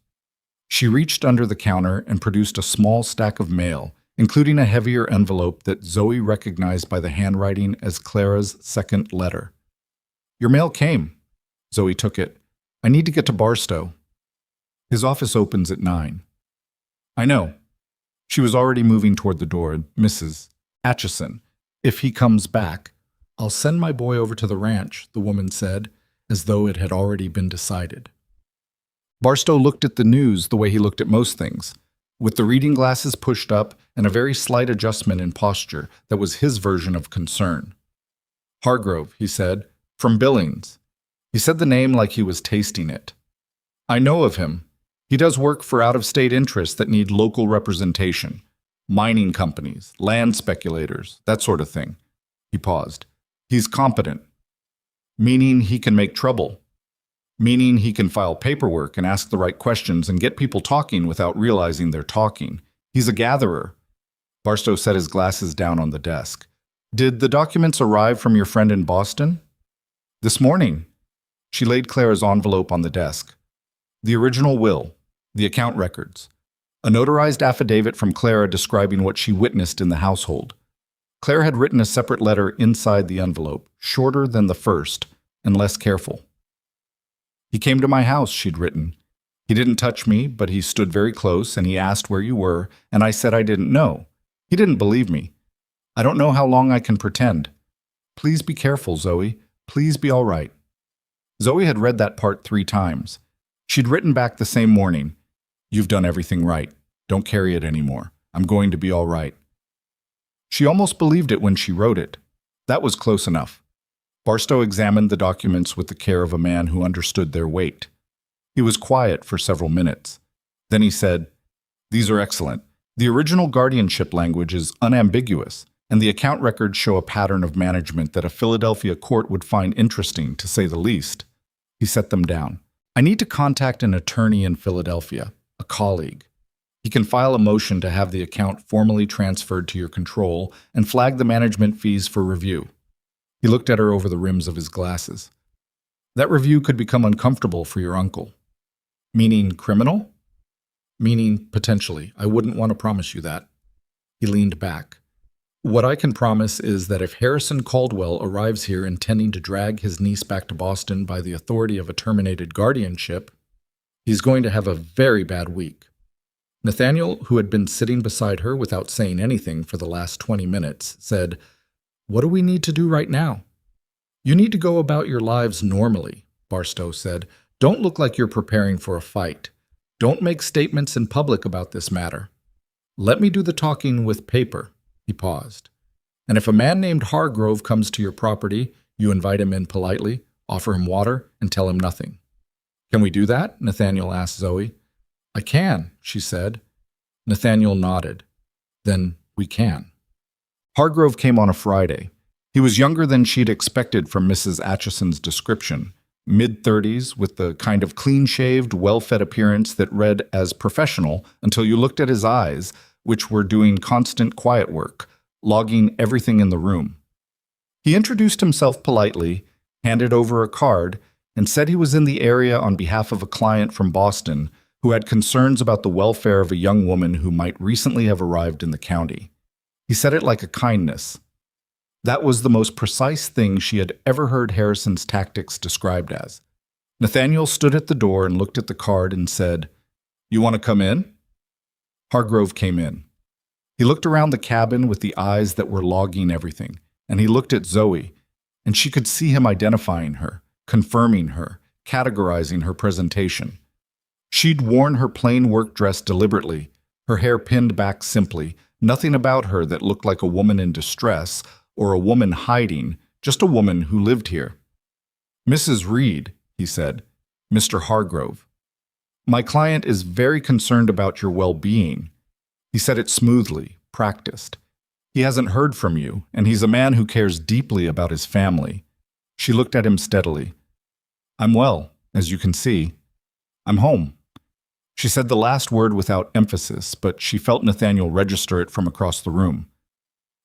She reached under the counter and produced a small stack of mail, including a heavier envelope that Zoe recognized by the handwriting as Clara's second letter. "Your mail came." Zoe took it. I need to get to Barstow. His office opens at 9. I know. She was already moving toward the door. Mrs. Atchison, if he comes back, I'll send my boy over to the ranch, the woman said, as though it had already been decided. Barstow looked at the news the way he looked at most things, with the reading glasses pushed up and a very slight adjustment in posture that was his version of concern. Hargrove, he said, from Billings. He said the name like he was tasting it. I know of him. He does work for out-of-state interests that need local representation. Mining companies, land speculators, that sort of thing. He paused. He's competent. Meaning he can make trouble. Meaning he can file paperwork and ask the right questions and get people talking without realizing they're talking. He's a gatherer. Barstow set his glasses down on the desk. Did the documents arrive from your friend in Boston? This morning. She laid Clara's envelope on the desk. The original will, the account records, a notarized affidavit from Clara describing what she witnessed in the household. Clara had written a separate letter inside the envelope, shorter than the first and less careful. He came to my house, she'd written. He didn't touch me, but he stood very close and he asked where you were, and I said I didn't know. He didn't believe me. I don't know how long I can pretend. Please be careful, Zoe. Please be all right. Zoe had read that part 3 times. She'd written back the same morning. You've done everything right. Don't carry it anymore. I'm going to be all right. She almost believed it when she wrote it. That was close enough. Barstow examined the documents with the care of a man who understood their weight. He was quiet for several minutes. Then he said, These are excellent. The original guardianship language is unambiguous, and the account records show a pattern of management that a Philadelphia court would find interesting, to say the least. He set them down. I need to contact an attorney in Philadelphia, a colleague. He can file a motion to have the account formally transferred to your control and flag the management fees for review. He looked at her over the rims of his glasses. That review could become uncomfortable for your uncle. Meaning criminal? Meaning potentially. I wouldn't want to promise you that. He leaned back. What I can promise is that if Harrison Caldwell arrives here intending to drag his niece back to Boston by the authority of a terminated guardianship, he's going to have a very bad week. Nathaniel, who had been sitting beside her without saying anything for the last 20 minutes, said, What do we need to do right now? You need to go about your lives normally, Barstow said. Don't look like you're preparing for a fight. Don't make statements in public about this matter. Let me do the talking with paper. He paused. And if a man named Hargrove comes to your property, you invite him in politely, offer him water, and tell him nothing. Can we do that? Nathaniel asked Zoe. I can, she said. Nathaniel nodded. Then we can. Hargrove came on a Friday. He was younger than she'd expected from Mrs. Atchison's description, mid-30s, with the kind of clean-shaved, well-fed appearance that read as professional until you looked at his eyes, which were doing constant quiet work, logging everything in the room. He introduced himself politely, handed over a card, and said he was in the area on behalf of a client from Boston who had concerns about the welfare of a young woman who might recently have arrived in the county. He said it like a kindness. That was the most precise thing she had ever heard Harrison's tactics described as. Nathaniel stood at the door and looked at the card and said, You want to come in? Hargrove came in. He looked around the cabin with the eyes that were logging everything, and he looked at Zoe, and she could see him identifying her, confirming her, categorizing her presentation. She'd worn her plain work dress deliberately, her hair pinned back simply, nothing about her that looked like a woman in distress or a woman hiding, just a woman who lived here. Mrs. Reed, he said, Mr. Hargrove. My client is very concerned about your well-being. He said it smoothly, practiced. He hasn't heard from you, and he's a man who cares deeply about his family. She looked at him steadily. I'm well, as you can see. I'm home. She said the last word without emphasis, but she felt Nathaniel register it from across the room.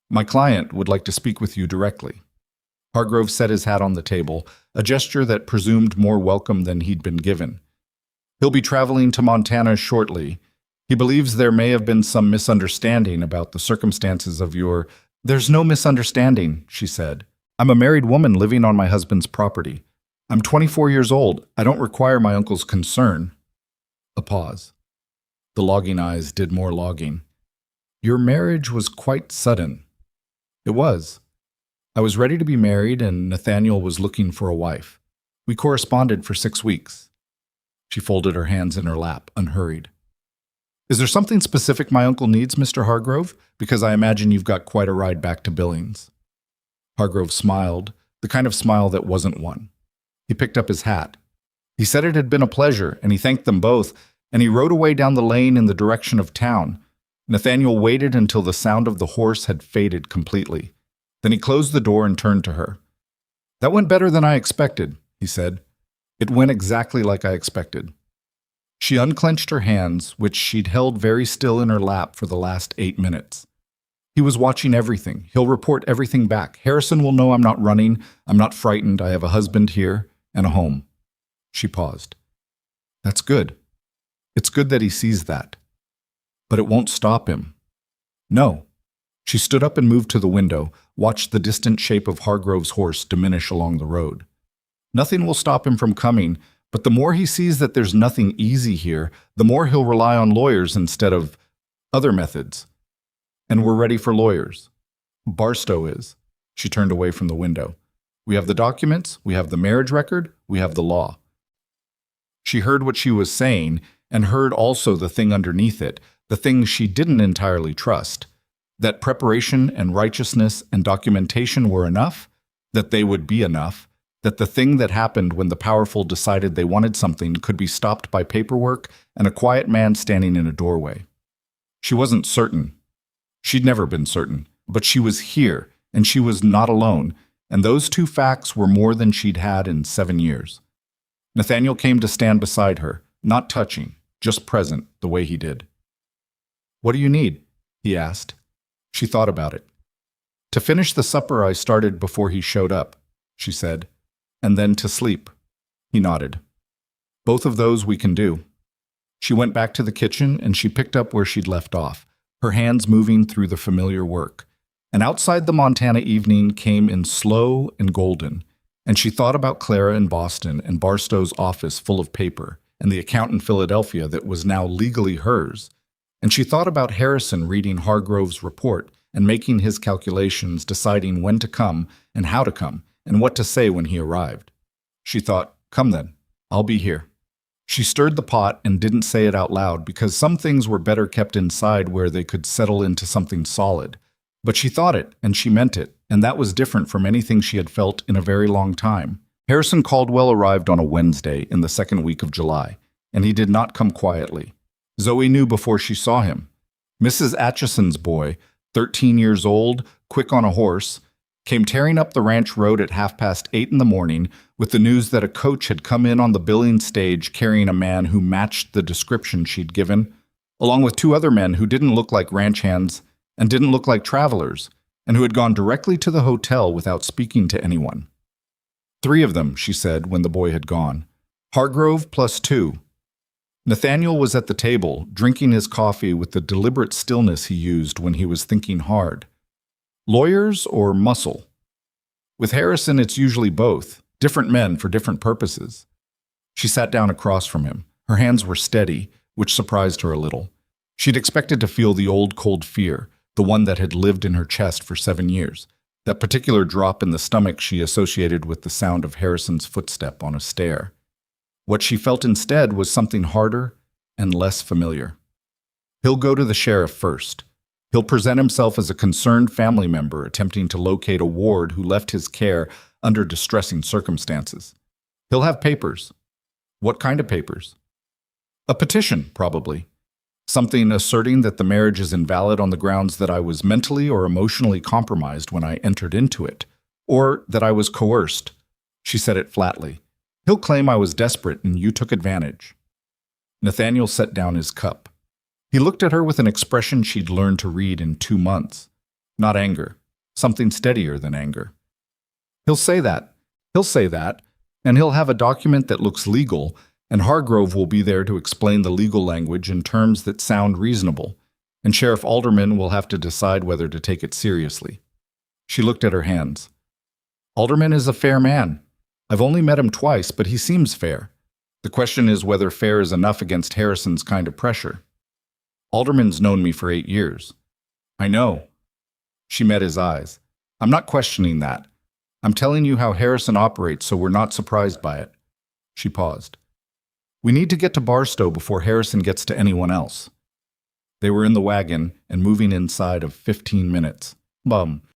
My client would like to speak with you directly. Hargrove set his hat on the table, a gesture that presumed more welcome than he'd been given. He'll be traveling to Montana shortly. He believes there may have been some misunderstanding about the circumstances of your— There's no misunderstanding, she said. I'm a married woman living on my husband's property. I'm 24 years old. I don't require my uncle's concern. A pause. The logging eyes did more logging. Your marriage was quite sudden. It was. I was ready to be married, and Nathaniel was looking for a wife. We corresponded for 6 weeks. She folded her hands in her lap, unhurried. Is there something specific my uncle needs, Mr. Hargrove? Because I imagine you've got quite a ride back to Billings. Hargrove smiled, the kind of smile that wasn't one. He picked up his hat. He said it had been a pleasure, and he thanked them both, and he rode away down the lane in the direction of town. Nathaniel waited until the sound of the horse had faded completely. Then he closed the door and turned to her. That went better than I expected, he said. It went exactly like I expected. She unclenched her hands, which she'd held very still in her lap for the last 8 minutes. He was watching everything. He'll report everything back. Harrison will know I'm not running, I'm not frightened, I have a husband here and a home. She paused. That's good. It's good that he sees that. But it won't stop him. No. She stood up and moved to the window, watched the distant shape of Hargrove's horse diminish along the road. Nothing will stop him from coming, but the more he sees that there's nothing easy here, the more he'll rely on lawyers instead of other methods. And we're ready for lawyers. Barstow is. She turned away from the window. We have the documents, we have the marriage record, we have the law. She heard what she was saying, and heard also the thing underneath it, the thing she didn't entirely trust. That preparation and righteousness and documentation were enough, that they would be enough, that the thing that happened when the powerful decided they wanted something could be stopped by paperwork and a quiet man standing in a doorway. She wasn't certain. She'd never been certain, but she was here, and she was not alone, and those two facts were more than she'd had in 7 years. Nathaniel came to stand beside her, not touching, just present the way he did. What do you need? He asked. She thought about it. To finish the supper I started before he showed up, she said, and then to sleep. He nodded. Both of those we can do. She went back to the kitchen and she picked up where she'd left off, her hands moving through the familiar work. And outside the Montana evening came in slow and golden, and she thought about Clara in Boston and Barstow's office full of paper, and the account in Philadelphia that was now legally hers. And she thought about Harrison reading Hargrove's report and making his calculations, deciding when to come and how to come and what to say when he arrived. She thought, come then, I'll be here. She stirred the pot and didn't say it out loud because some things were better kept inside where they could settle into something solid. But she thought it and she meant it, and that was different from anything she had felt in a very long time. Harrison Caldwell arrived on a Wednesday in the second week of July, and he did not come quietly. Zoe knew before she saw him. Mrs. Atchison's boy, 13 years old, quick on a horse, came tearing up the ranch road at 8:30 in the morning with the news that a coach had come in on the Billings stage carrying a man who matched the description she'd given, along with 2 other men who didn't look like ranch hands and didn't look like travelers, and who had gone directly to the hotel without speaking to anyone. 3 of them, she said when the boy had gone. Hargrove plus 2. Nathaniel was at the table, drinking his coffee with the deliberate stillness he used when he was thinking hard. Lawyers or muscle? With Harrison, it's usually both, different men for different purposes. She sat down across from him. Her hands were steady, which surprised her a little. She'd expected to feel the old cold fear, the one that had lived in her chest for 7 years, that particular drop in the stomach she associated with the sound of Harrison's footstep on a stair. What she felt instead was something harder and less familiar. He'll go to the sheriff first. He'll present himself as a concerned family member attempting to locate a ward who left his care under distressing circumstances. He'll have papers. What kind of papers? A petition, probably. Something asserting that the marriage is invalid on the grounds that I was mentally or emotionally compromised when I entered into it, or that I was coerced. She said it flatly. He'll claim I was desperate and you took advantage. Nathaniel set down his cup. He looked at her with an expression she'd learned to read in 2 months. Not anger. Something steadier than anger. He'll say that. And he'll have a document that looks legal, and Hargrove will be there to explain the legal language in terms that sound reasonable, and Sheriff Alderman will have to decide whether to take it seriously. She looked at her hands. Alderman is a fair man. I've only met him twice, but he seems fair. The question is whether fair is enough against Harrison's kind of pressure. Alderman's known me for 8 years. I know. She met his eyes. I'm not questioning that. I'm telling you how Harrison operates, so we're not surprised by it. She paused. We need to get to Barstow before Harrison gets to anyone else. They were in the wagon and moving inside of 15 minutes.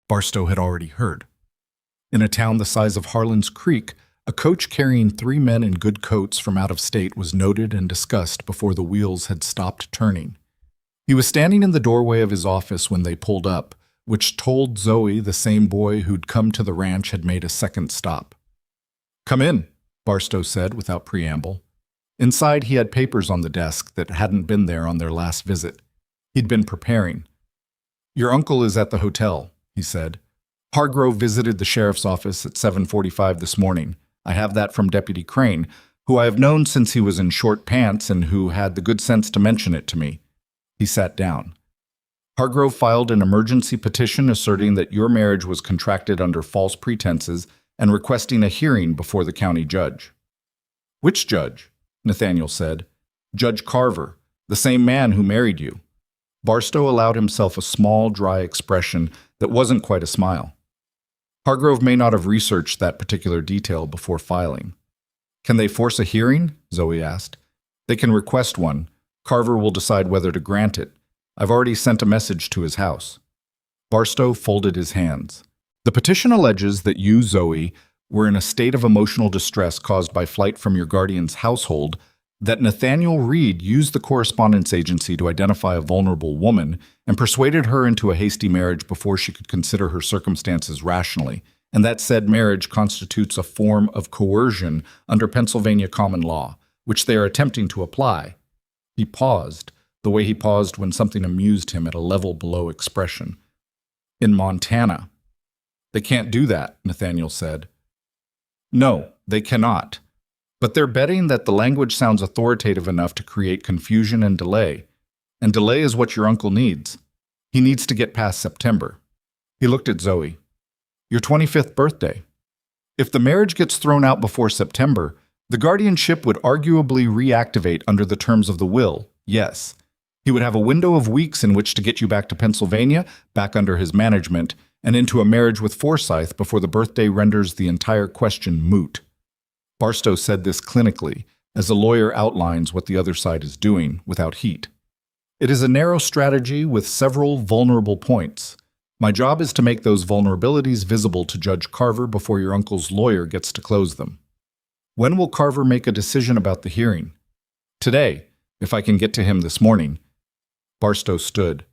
Barstow had already heard. In a town the size of Harlan's Creek, a coach carrying 3 men in good coats from out of state was noted and discussed before the wheels had stopped turning. He was standing in the doorway of his office when they pulled up, which told Zoe the same boy who'd come to the ranch had made a second stop. Come in, Barstow said without preamble. Inside he had papers on the desk that hadn't been there on their last visit. He'd been preparing. Your uncle is at the hotel, he said. Hargrove visited the sheriff's office at 7:45 this morning. I have that from Deputy Crane, who I have known since he was in short pants and who had the good sense to mention it to me. He sat down. Hargrove filed an emergency petition asserting that your marriage was contracted under false pretenses and requesting a hearing before the county judge. Which judge? Nathaniel said. Judge Carver, the same man who married you. Barstow allowed himself a small, dry expression that wasn't quite a smile. Hargrove may not have researched that particular detail before filing. Can they force a hearing? Zoe asked. They can request one. Carver will decide whether to grant it. I've already sent a message to his house. Barstow folded his hands. The petition alleges that you, Zoe, were in a state of emotional distress caused by flight from your guardian's household, that Nathaniel Reed used the correspondence agency to identify a vulnerable woman and persuaded her into a hasty marriage before she could consider her circumstances rationally, and that said marriage constitutes a form of coercion under Pennsylvania common law, which they are attempting to apply. He paused, the way he paused when something amused him at a level below expression. In Montana. They can't do that, Nathaniel said. No, they cannot. But they're betting that the language sounds authoritative enough to create confusion and delay is what your uncle needs. He needs to get past September. He looked at Zoe. Your 25th birthday. If the marriage gets thrown out before September, the guardianship would arguably reactivate under the terms of the will, yes. He would have a window of weeks in which to get you back to Pennsylvania, back under his management, and into a marriage with Forsyth before the birthday renders the entire question moot. Barstow said this clinically, as a lawyer outlines what the other side is doing, without heat. It is a narrow strategy with several vulnerable points. My job is to make those vulnerabilities visible to Judge Carver before your uncle's lawyer gets to close them. When will Carver make a decision about the hearing? Today, if I can get to him this morning. Barstow stood.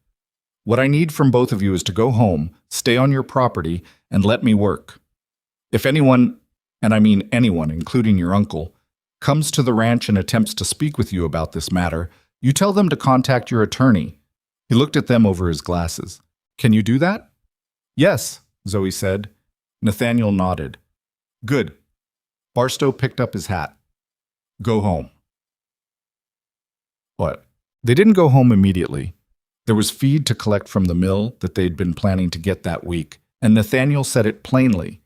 What I need from both of you is to go home, stay on your property, and let me work. If anyone, and I mean anyone, including your uncle, comes to the ranch and attempts to speak with you about this matter, you tell them to contact your attorney. He looked at them over his glasses. Can you do that? Yes, Zoe said. Nathaniel nodded. Good. Barstow picked up his hat. Go home. What? They didn't go home immediately. There was feed to collect from the mill that they'd been planning to get that week, and Nathaniel said it plainly.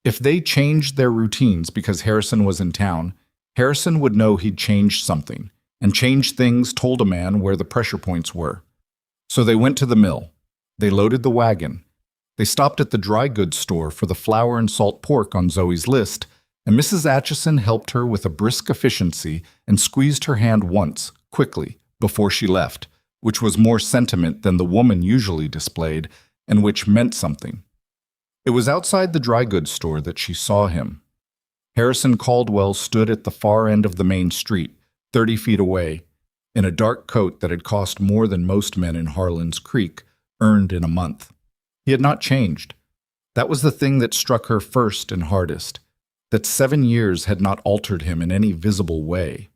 If they changed their routines because Harrison was in town, Harrison would know he'd changed something, and changed things told a man where the pressure points were. So they went to the mill. They loaded the wagon. They stopped at the dry goods store for the flour and salt pork on Zoe's list, and Mrs. Atchison helped her with a brisk efficiency and squeezed her hand once, quickly, before she left, which was more sentiment than the woman usually displayed, and which meant something. It was outside the dry goods store that she saw him. Harrison Caldwell stood at the far end of the main street, 30 feet away, in a dark coat that had cost more than most men in Harlan's Creek earned in a month. He had not changed. That was the thing that struck her first and hardest, that 7 years had not altered him in any visible way.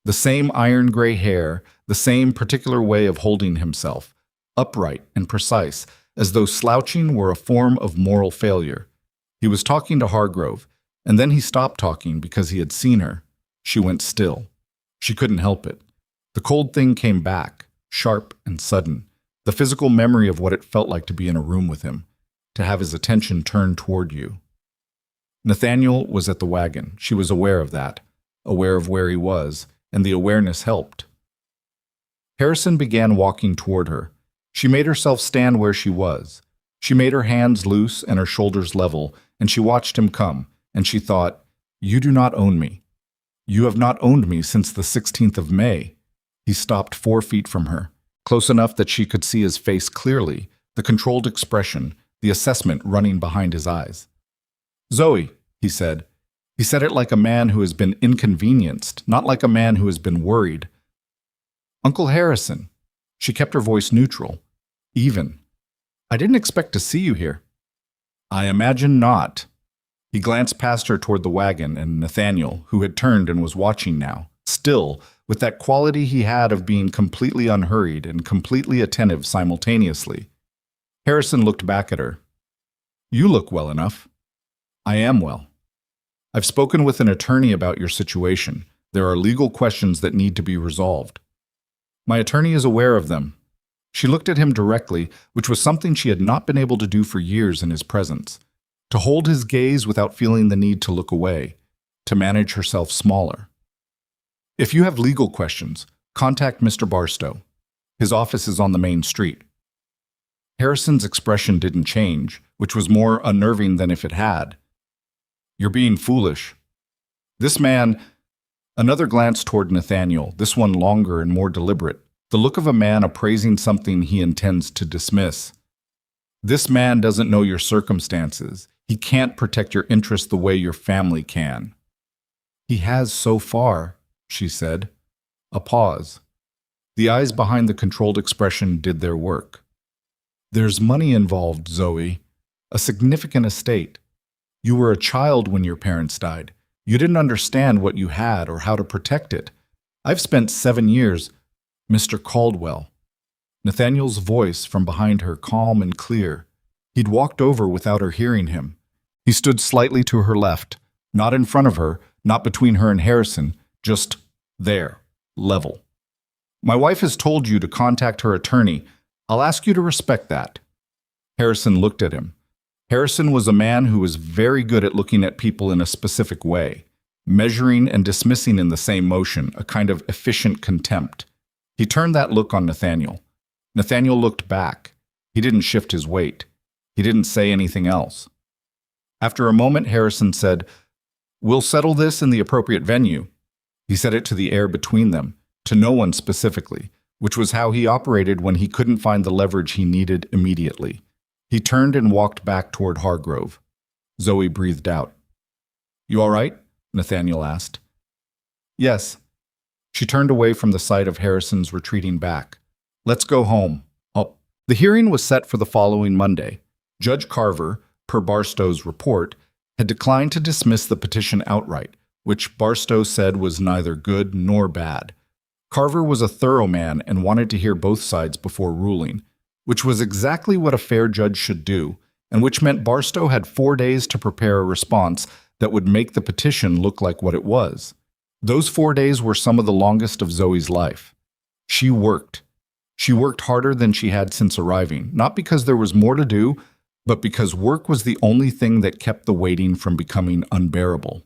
The same iron-gray hair, the same particular way of holding himself, upright and precise, as though slouching were a form of moral failure. He was talking to Hargrove, and then he stopped talking because he had seen her. She went still. She couldn't help it. The cold thing came back, sharp and sudden, the physical memory of what it felt like to be in a room with him, to have his attention turned toward you. Nathaniel was at the wagon. She was aware of that, aware of where he was, and the awareness helped. Harrison began walking toward her. She made herself stand where she was. She made her hands loose and her shoulders level, and she watched him come, and she thought, "You do not own me. You have not owned me since the 16th of May. He stopped 4 feet from her, close enough that she could see his face clearly, the controlled expression, the assessment running behind his eyes. "Zoe," he said. He said it like a man who has been inconvenienced, not like a man who has been worried. "Uncle Harrison." She kept her voice neutral, even. "I didn't expect to see you here." "I imagine not." He glanced past her toward the wagon and Nathaniel, who had turned and was watching now, still, with that quality he had of being completely unhurried and completely attentive simultaneously. Harrison looked back at her. "You look well enough." "I am well. I've spoken with an attorney about your situation. There are legal questions that need to be resolved." "My attorney is aware of them." She looked at him directly, which was something she had not been able to do for years in his presence. To hold his gaze without feeling the need to look away, to manage herself smaller. "If you have legal questions, contact Mr. Barstow. His office is on the main street." Harrison's expression didn't change, which was more unnerving than if it had. "You're being foolish. This man—" Another glance toward Nathaniel, this one longer and more deliberate, the look of a man appraising something he intends to dismiss. "This man doesn't know your circumstances. He can't protect your interests the way your family can." "He has so far," she said. A pause. The eyes behind the controlled expression did their work. "There's money involved, Zoe. A significant estate. You were a child when your parents died. You didn't understand what you had or how to protect it. I've spent 7 years—" "Mr. Caldwell." Nathaniel's voice from behind her, calm and clear. He'd walked over without her hearing him. He stood slightly to her left, not in front of her, not between her and Harrison, just there, level. "My wife has told you to contact her attorney. I'll ask you to respect that." Harrison looked at him. Harrison was a man who was very good at looking at people in a specific way, measuring and dismissing in the same motion, a kind of efficient contempt. He turned that look on Nathaniel. Nathaniel looked back. He didn't shift his weight. He didn't say anything else. After a moment, Harrison said, "We'll settle this in the appropriate venue." He said it to the air between them, to no one specifically, which was how he operated when he couldn't find the leverage he needed immediately. He turned and walked back toward Hargrove. Zoe breathed out. "You all right?" Nathaniel asked. "Yes." She turned away from the sight of Harrison's retreating back. "Let's go home." Oh. The hearing was set for the following Monday. Judge Carver, per Barstow's report, had declined to dismiss the petition outright, which Barstow said was neither good nor bad. Carver was a thorough man and wanted to hear both sides before ruling, which was exactly what a fair judge should do, and which meant Barstow had 4 days to prepare a response that would make the petition look like what it was. Those 4 days were some of the longest of Zoe's life. She worked. She worked harder than she had since arriving, not because there was more to do, but because work was the only thing that kept the waiting from becoming unbearable.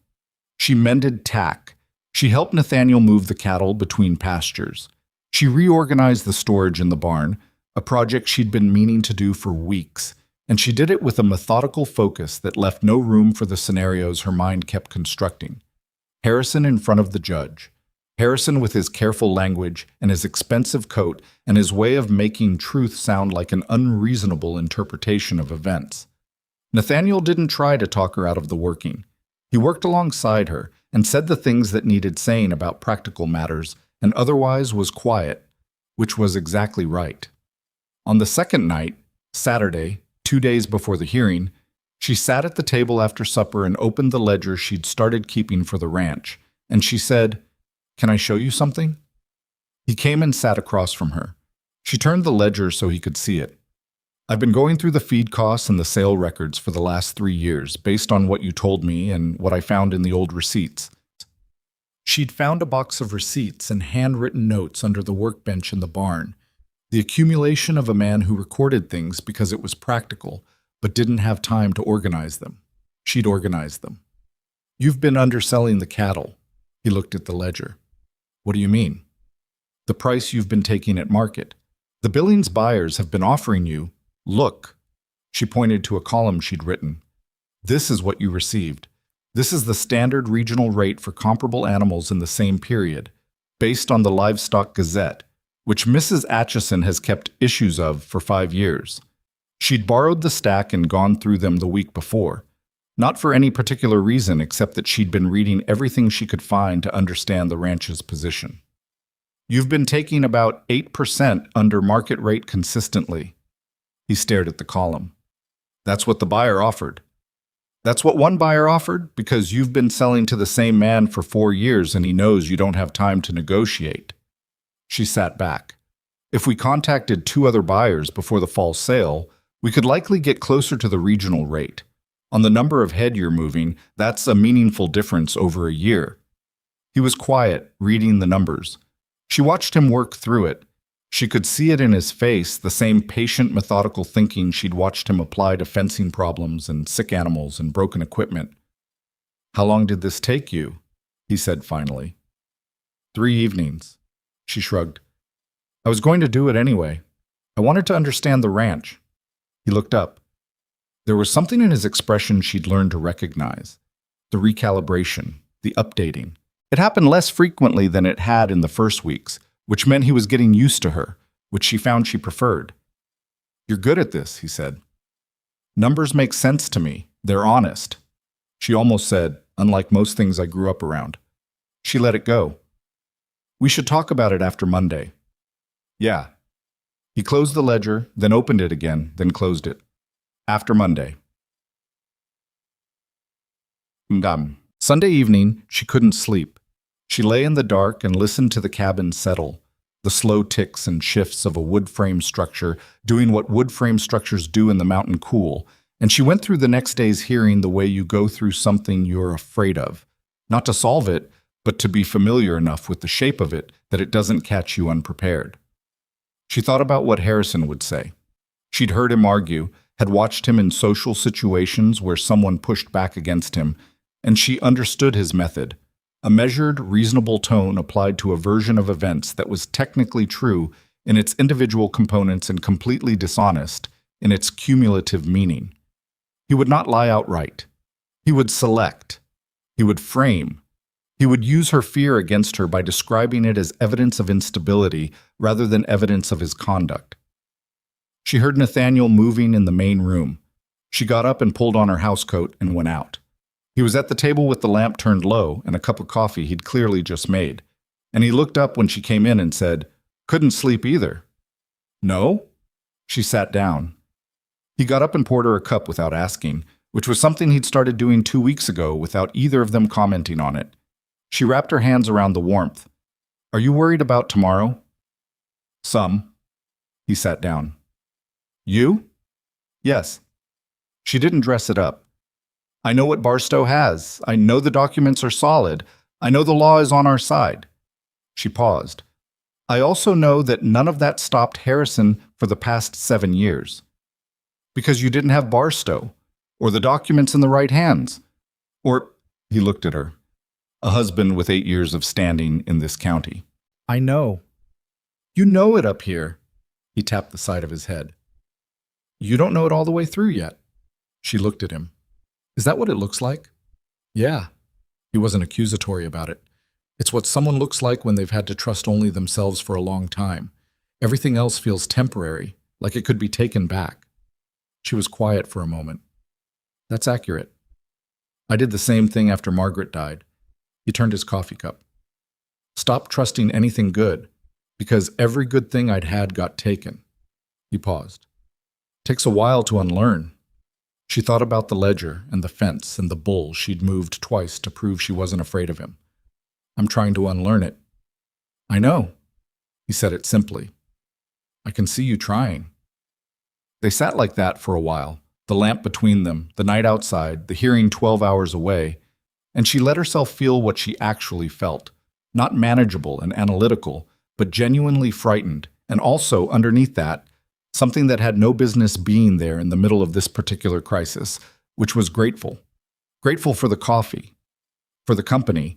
She mended tack. She helped Nathaniel move the cattle between pastures. She reorganized the storage in the barn, a project she'd been meaning to do for weeks, and she did it with a methodical focus that left no room for the scenarios her mind kept constructing. Harrison in front of the judge. Harrison with his careful language and his expensive coat and his way of making truth sound like an unreasonable interpretation of events. Nathaniel didn't try to talk her out of the working. He worked alongside her and said the things that needed saying about practical matters and otherwise was quiet, which was exactly right. On the second night, Saturday, 2 days before the hearing, she sat at the table after supper and opened the ledger she'd started keeping for the ranch, and she said, "Can I show you something?" He came and sat across from her. She turned the ledger so he could see it. "I've been going through the feed costs and the sale records for the last 3 years, based on what you told me and what I found in the old receipts." She'd found a box of receipts and handwritten notes under the workbench in the barn, the accumulation of a man who recorded things because it was practical, but didn't have time to organize them. She'd organized them. You've been underselling the cattle. He looked at the ledger. What do you mean? The price you've been taking at market. The Billings buyers have been offering you, look. She pointed to a column she'd written. This is what you received. This is the standard regional rate for comparable animals in the same period, based on the Livestock Gazette, which Mrs. Atchison has kept issues of for 5 years. She'd borrowed the stack and gone through them the week before, not for any particular reason except that she'd been reading everything she could find to understand the ranch's position. You've been taking about 8% under market rate consistently. He stared at the column. That's what the buyer offered. That's what one buyer offered because you've been selling to the same man for 4 years and he knows you don't have time to negotiate. She sat back. If we contacted 2 other buyers before the fall sale, we could likely get closer to the regional rate. On the number of head you're moving, that's a meaningful difference over a year. He was quiet, reading the numbers. She watched him work through it. She could see it in his face, the same patient, methodical thinking she'd watched him apply to fencing problems and sick animals and broken equipment. How long did this take you? He said finally. 3 evenings. She shrugged. I was going to do it anyway. I wanted to understand the ranch. He looked up. There was something in his expression she'd learned to recognize. The recalibration, the updating. It happened less frequently than it had in the first weeks, which meant he was getting used to her, which she found she preferred. You're good at this, he said. Numbers make sense to me. They're honest. She almost said, unlike most things I grew up around. She let it go. We should talk about it after Monday. Yeah. He closed the ledger, then opened it again, then closed it. After Monday. Sunday evening, she couldn't sleep. She lay in the dark and listened to the cabin settle, the slow ticks and shifts of a wood frame structure doing what wood frame structures do in the mountain cool, and she went through the next days hearing the way you go through something you're afraid of, not to solve it, but to be familiar enough with the shape of it that it doesn't catch you unprepared. She thought about what Harrison would say. She'd heard him argue, had watched him in social situations where someone pushed back against him, and she understood his method. A measured, reasonable tone applied to a version of events that was technically true in its individual components and completely dishonest in its cumulative meaning. He would not lie outright. He would select. He would frame. He would use her fear against her by describing it as evidence of instability rather than evidence of his conduct. She heard Nathaniel moving in the main room. She got up and pulled on her housecoat and went out. He was at the table with the lamp turned low and a cup of coffee he'd clearly just made, and he looked up when she came in and said, "Couldn't sleep either." "No?" She sat down. He got up and poured her a cup without asking, which was something he'd started doing 2 weeks ago without either of them commenting on it. She wrapped her hands around the warmth. "Are you worried about tomorrow?" "Some." He sat down. "You?" "Yes." She didn't dress it up. "I know what Barstow has. I know the documents are solid. I know the law is on our side." She paused. "I also know that none of that stopped Harrison for the past 7 years. Because you didn't have Barstow, or the documents in the right hands, or," he looked at her, "a husband with 8 years of standing in this county." "I know." "You know it up here." He tapped the side of his head. "You don't know it all the way through yet." She looked at him. "Is that what it looks like?" "Yeah." He wasn't accusatory about it. "It's what someone looks like when they've had to trust only themselves for a long time. Everything else feels temporary, like it could be taken back." She was quiet for a moment. "That's accurate. I did the same thing after Margaret died." He turned his coffee cup. "Stop trusting anything good, because every good thing I'd had got taken." He paused. "Takes a while to unlearn." She thought about the ledger and the fence and the bull she'd moved twice to prove she wasn't afraid of him. "I'm trying to unlearn it." "I know." He said it simply. "I can see you trying." They sat like that for a while, the lamp between them, the night outside, the hearing 12 hours away, and she let herself feel what she actually felt, not manageable and analytical, but genuinely frightened, and also, underneath that, something that had no business being there in the middle of this particular crisis, which was grateful. Grateful for the coffee. for the company,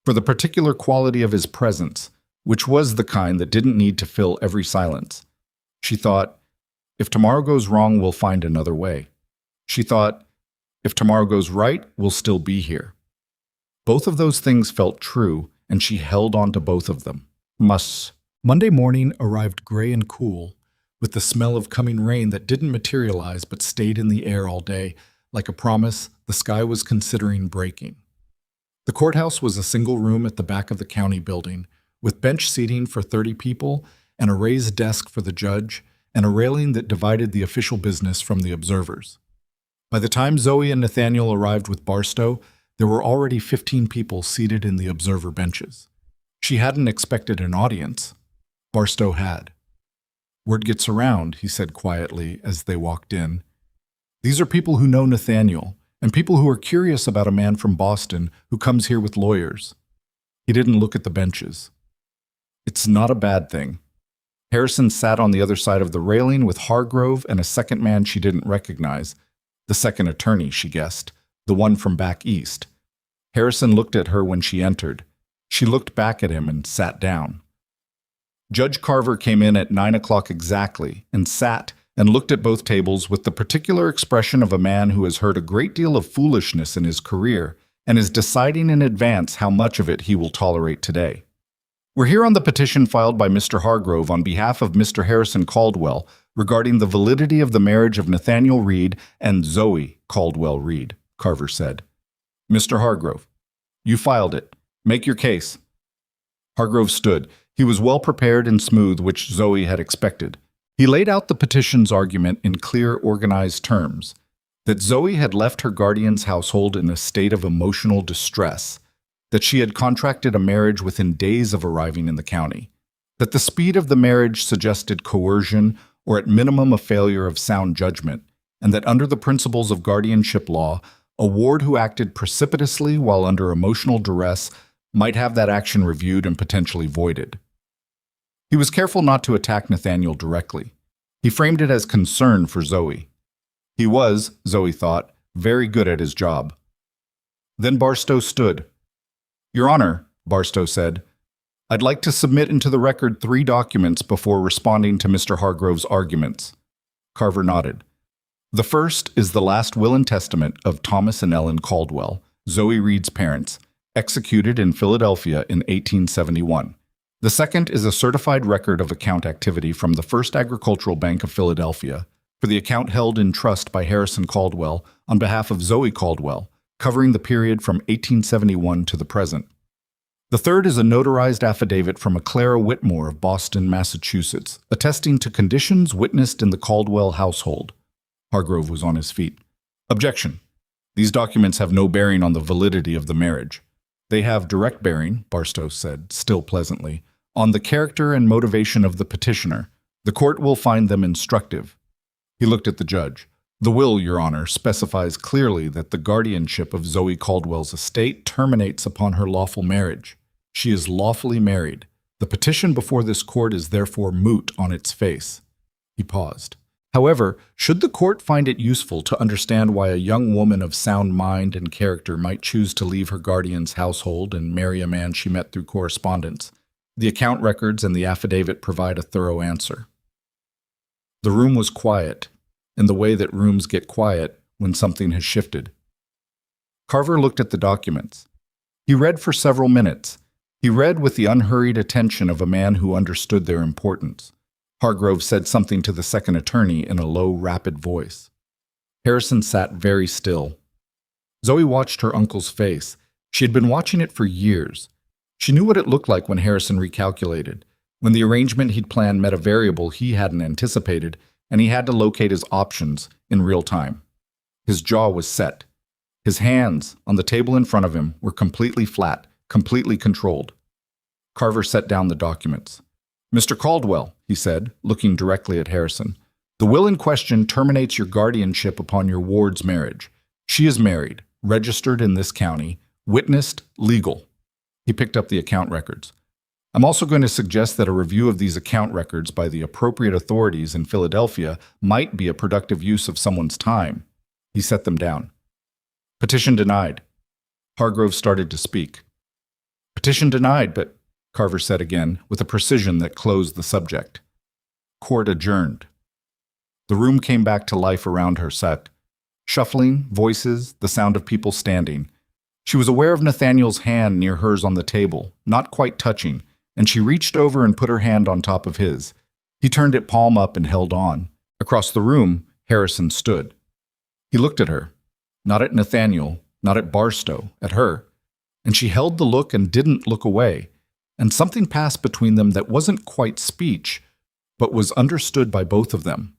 for the particular quality of his presence, which was the kind that didn't need to fill every silence. She thought, if tomorrow goes wrong, we'll find another way. She thought, if tomorrow goes right, we'll still be here. Both of those things felt true, and she held on to both of them. Monday morning arrived gray and cool, with the smell of coming rain that didn't materialize but stayed in the air all day, like a promise the sky was considering breaking. The courthouse was a single room at the back of the county building, with bench seating for 30 people and a raised desk for the judge and a railing that divided the official business from the observers. By the time Zoe and Nathaniel arrived with Barstow, there were already 15 people seated in the observer benches. She hadn't expected an audience. Barstow had. Word gets around, he said quietly as they walked in. These are people who know Nathaniel, and people who are curious about a man from Boston who comes here with lawyers. He didn't look at the benches. It's not a bad thing. Harrison sat on the other side of the railing with Hargrove and a second man she didn't recognize, the second attorney, she guessed, the one from back east. Harrison looked at her when she entered. She looked back at him and sat down. Judge Carver came in at 9 o'clock exactly and sat and looked at both tables with the particular expression of a man who has heard a great deal of foolishness in his career and is deciding in advance how much of it he will tolerate today. We're here on the petition filed by Mr. Hargrove on behalf of Mr. Harrison Caldwell regarding the validity of the marriage of Nathaniel Reed and Zoe Caldwell Reed, Carver said. Mr. Hargrove, you filed it. Make your case. Hargrove stood. He was well prepared and smooth, which Zoe had expected. He laid out the petition's argument in clear, organized terms, that Zoe had left her guardian's household in a state of emotional distress, that she had contracted a marriage within days of arriving in the county, that the speed of the marriage suggested coercion or at minimum a failure of sound judgment, and that under the principles of guardianship law, a ward who acted precipitously while under emotional duress might have that action reviewed and potentially voided. He was careful not to attack Nathaniel directly. He framed it as concern for Zoe. He was, Zoe thought, very good at his job. Then Barstow stood. Your Honor, Barstow said, I'd like to submit into the record 3 documents before responding to Mr. Hargrove's arguments. Carver nodded. The first is the last will and testament of Thomas and Ellen Caldwell, Zoe Reed's parents, executed in Philadelphia in 1871. The second is a certified record of account activity from the First Agricultural Bank of Philadelphia for the account held in trust by Harrison Caldwell on behalf of Zoe Caldwell, covering the period from 1871 to the present. The third is a notarized affidavit from a Clara Whitmore of Boston, Massachusetts, attesting to conditions witnessed in the Caldwell household. Hargrove was on his feet. Objection. These documents have no bearing on the validity of the marriage. They have direct bearing, Barstow said, still pleasantly, on the character and motivation of the petitioner. The court will find them instructive. He looked at the judge. The will, Your Honor, specifies clearly that the guardianship of Zoe Caldwell's estate terminates upon her lawful marriage. She is lawfully married. The petition before this court is therefore moot on its face. He paused. However, should the court find it useful to understand why a young woman of sound mind and character might choose to leave her guardian's household and marry a man she met through correspondence, the account records and the affidavit provide a thorough answer. The room was quiet, in the way that rooms get quiet when something has shifted. Carver looked at the documents. He read for several minutes. He read with the unhurried attention of a man who understood their importance. Hargrove said something to the second attorney in a low, rapid voice. Harrison sat very still. Zoe watched her uncle's face. She had been watching it for years. She knew what it looked like when Harrison recalculated, when the arrangement he'd planned met a variable he hadn't anticipated, and he had to locate his options in real time. His jaw was set. His hands, on the table in front of him, were completely flat, completely controlled. Carver set down the documents. Mr. Caldwell, he said, looking directly at Harrison, the will in question terminates your guardianship upon your ward's marriage. She is married, registered in this county, witnessed, legal. He picked up the account records. I'm also going to suggest that a review of these account records by the appropriate authorities in Philadelphia might be a productive use of someone's time. He set them down. Petition denied. Hargrove started to speak. Petition denied, but Carver said again, with a precision that closed the subject. Court adjourned. The room came back to life around her set. Shuffling, voices, the sound of people standing. She was aware of Nathaniel's hand near hers on the table, not quite touching, and she reached over and put her hand on top of his. He turned it palm up and held on. Across the room, Harrison stood. He looked at her. Not at Nathaniel, not at Barstow, at her. And she held the look and didn't look away. And something passed between them that wasn't quite speech, but was understood by both of them.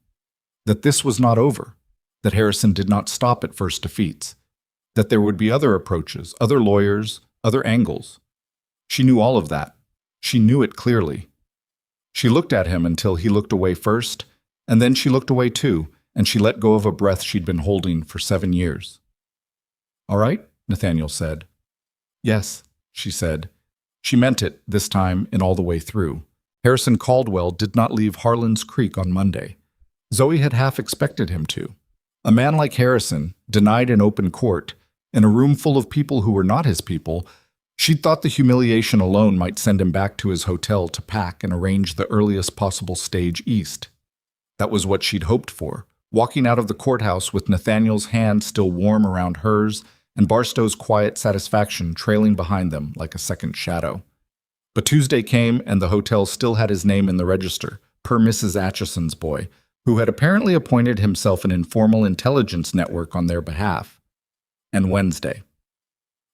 That this was not over. That Harrison did not stop at first defeats. That there would be other approaches, other lawyers, other angles. She knew all of that. She knew it clearly. She looked at him until he looked away first, and then she looked away too, and she let go of a breath she'd been holding for 7 years. All right, Nathaniel said. Yes, she said. She meant it, this time and all the way through. Harrison Caldwell did not leave Harlan's Creek on Monday. Zoe had half expected him to. A man like Harrison, denied in open court, in a room full of people who were not his people, she'd thought the humiliation alone might send him back to his hotel to pack and arrange the earliest possible stage east. That was what she'd hoped for, walking out of the courthouse with Nathaniel's hand still warm around hers and Barstow's quiet satisfaction trailing behind them like a second shadow. But Tuesday came and the hotel still had his name in the register, per Mrs. Atchison's boy, who had apparently appointed himself an informal intelligence network on their behalf. And Wednesday.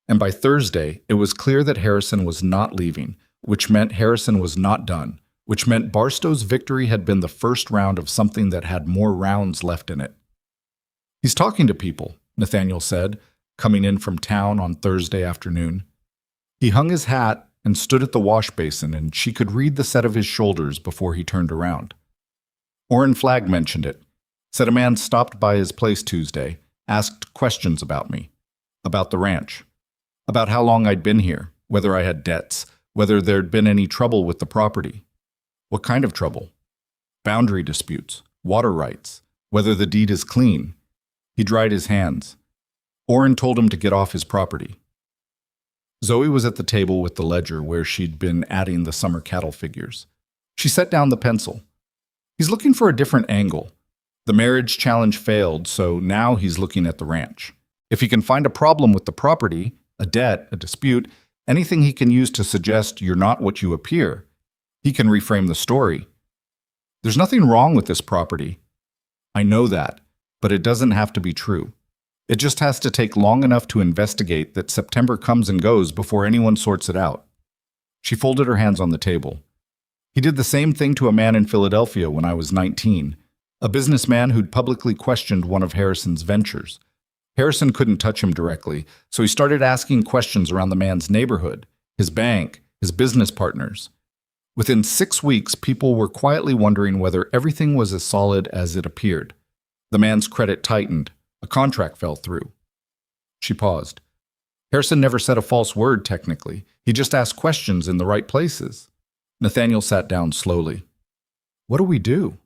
And by Thursday, it was clear that Harrison was not leaving, which meant Harrison was not done, which meant Barstow's victory had been the first round of something that had more rounds left in it. He's talking to people, Nathaniel said, coming in from town on Thursday afternoon. He hung his hat and stood at the wash basin, and she could read the set of his shoulders before he turned around. Orrin Flagg mentioned it, said a man stopped by his place Tuesday, asked questions about me, about the ranch, about how long I'd been here, whether I had debts, whether there'd been any trouble with the property. What kind of trouble? Boundary disputes, water rights, whether the deed is clean. He dried his hands. Orrin told him to get off his property. Zoe was at the table with the ledger where she'd been adding the summer cattle figures. She set down the pencil. He's looking for a different angle. The marriage challenge failed, so now he's looking at the ranch. If he can find a problem with the property, a debt, a dispute, anything he can use to suggest you're not what you appear, he can reframe the story. There's nothing wrong with this property. I know that, but it doesn't have to be true. It just has to take long enough to investigate that September comes and goes before anyone sorts it out. She folded her hands on the table. He did the same thing to a man in Philadelphia when I was 19, a businessman who'd publicly questioned one of Harrison's ventures. Harrison couldn't touch him directly, so he started asking questions around the man's neighborhood, his bank, his business partners. Within 6 weeks, people were quietly wondering whether everything was as solid as it appeared. The man's credit tightened. A contract fell through. She paused. Harrison never said a false word, technically. He just asked questions in the right places. Nathaniel sat down slowly. What do we do?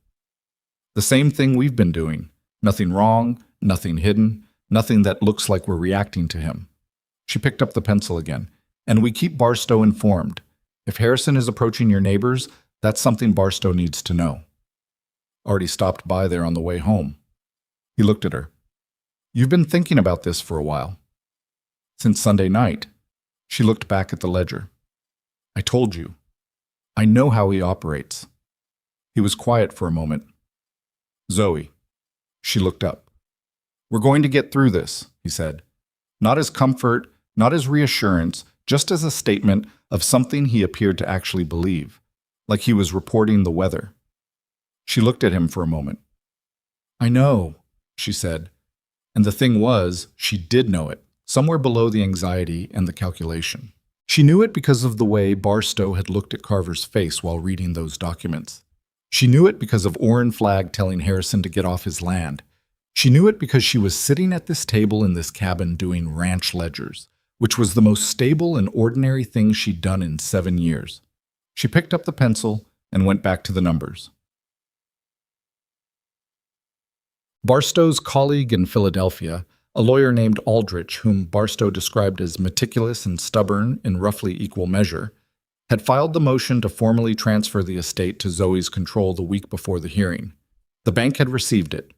The same thing we've been doing. Nothing wrong, nothing hidden, nothing that looks like we're reacting to him. She picked up the pencil again. And we keep Barstow informed. If Harrison is approaching your neighbors, that's something Barstow needs to know. Already stopped by there on the way home. He looked at her. You've been thinking about this for a while. Since Sunday night. She looked back at the ledger. I told you. I know how he operates. He was quiet for a moment. Zoe. She looked up. We're going to get through this, he said. Not as comfort, not as reassurance, just as a statement of something he appeared to actually believe, like he was reporting the weather. She looked at him for a moment. I know, she said. And the thing was, she did know it, somewhere below the anxiety and the calculation. She knew it because of the way Barstow had looked at Carver's face while reading those documents. She knew it because of Orrin Flagg telling Harrison to get off his land. She knew it because she was sitting at this table in this cabin doing ranch ledgers, which was the most stable and ordinary thing she'd done in 7 years. She picked up the pencil and went back to the numbers. Barstow's colleague in Philadelphia, A lawyer named Aldrich, whom Barstow described as meticulous and stubborn in roughly equal measure, had filed the motion to formally transfer the estate to Zoe's control the week before the hearing. The bank had received it.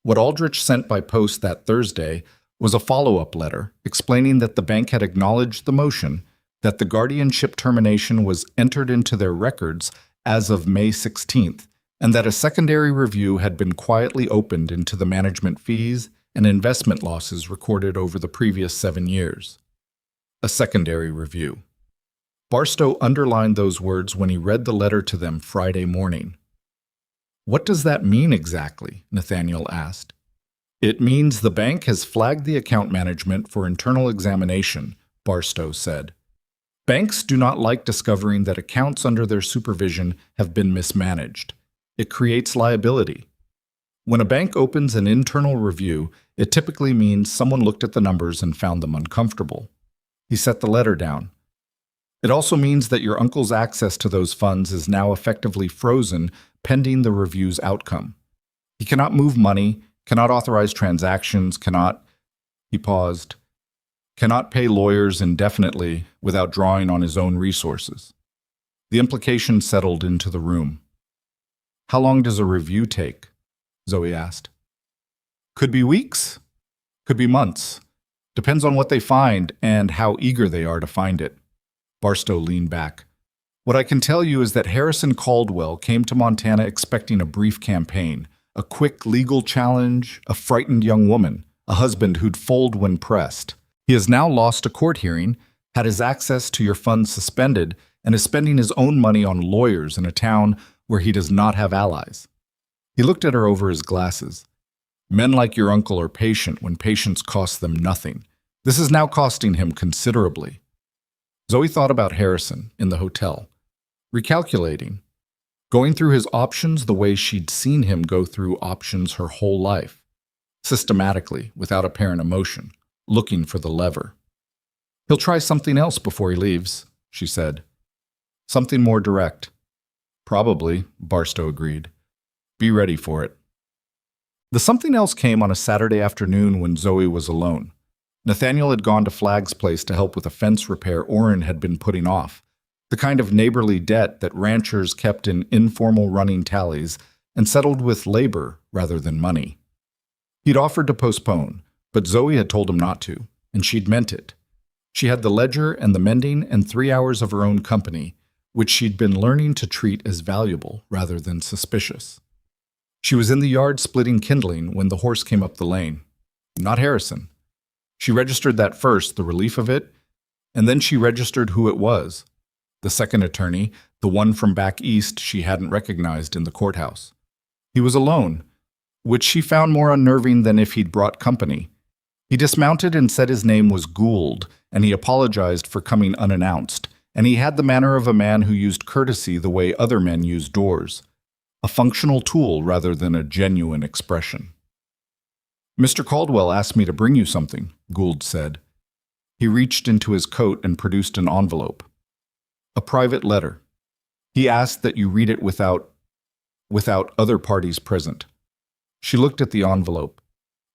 What Aldrich sent by post that Thursday was a follow-up letter explaining that the bank had acknowledged the motion, that the guardianship termination was entered into their records as of May 16th, and that a secondary review had been quietly opened into the management fees and investment losses recorded over the previous 7 years. A secondary review. Barstow underlined those words when he read the letter to them Friday morning. "What does that mean exactly?" Nathaniel asked. "It means the bank has flagged the account management for internal examination," Barstow said. "Banks do not like discovering that accounts under their supervision have been mismanaged. It creates liability. When a bank opens an internal review, it typically means someone looked at the numbers and found them uncomfortable." He set the letter down. "It also means that your uncle's access to those funds is now effectively frozen pending the review's outcome. He cannot move money, cannot authorize transactions, he paused, cannot pay lawyers indefinitely without drawing on his own resources." The implication settled into the room. "How long does a review take?" Zoe asked. "Could be weeks, could be months. Depends on what they find and how eager they are to find it." Barstow leaned back. "What I can tell you is that Harrison Caldwell came to Montana expecting a brief campaign, a quick legal challenge, a frightened young woman, a husband who'd fold when pressed. He has now lost a court hearing, had his access to your funds suspended, and is spending his own money on lawyers in a town where he does not have allies." He looked at her over his glasses. "Men like your uncle are patient when patience costs them nothing. This is now costing him considerably." Zoe thought about Harrison in the hotel, recalculating, going through his options the way she'd seen him go through options her whole life, systematically, without apparent emotion, looking for the lever. "He'll try something else before he leaves," she said. "Something more direct." "Probably," Barstow agreed. "Be ready for it." The something else came on a Saturday afternoon when Zoe was alone. Nathaniel had gone to Flagg's place to help with a fence repair Orrin had been putting off, the kind of neighborly debt that ranchers kept in informal running tallies and settled with labor rather than money. He'd offered to postpone, but Zoe had told him not to, and she'd meant it. She had the ledger and the mending and 3 hours of her own company, which she'd been learning to treat as valuable rather than suspicious. She was in the yard splitting kindling when the horse came up the lane. Not Harrison. She registered that first, the relief of it, and then she registered who it was. The second attorney, the one from back east she hadn't recognized in the courthouse. He was alone, which she found more unnerving than if he'd brought company. He dismounted and said his name was Gould, and he apologized for coming unannounced, and he had the manner of a man who used courtesy the way other men use doors, a functional tool rather than a genuine expression. "Mr. Caldwell asked me to bring you something," Gould said. He reached into his coat and produced an envelope. "A private letter. He asked that you read it without other parties present." She looked at the envelope.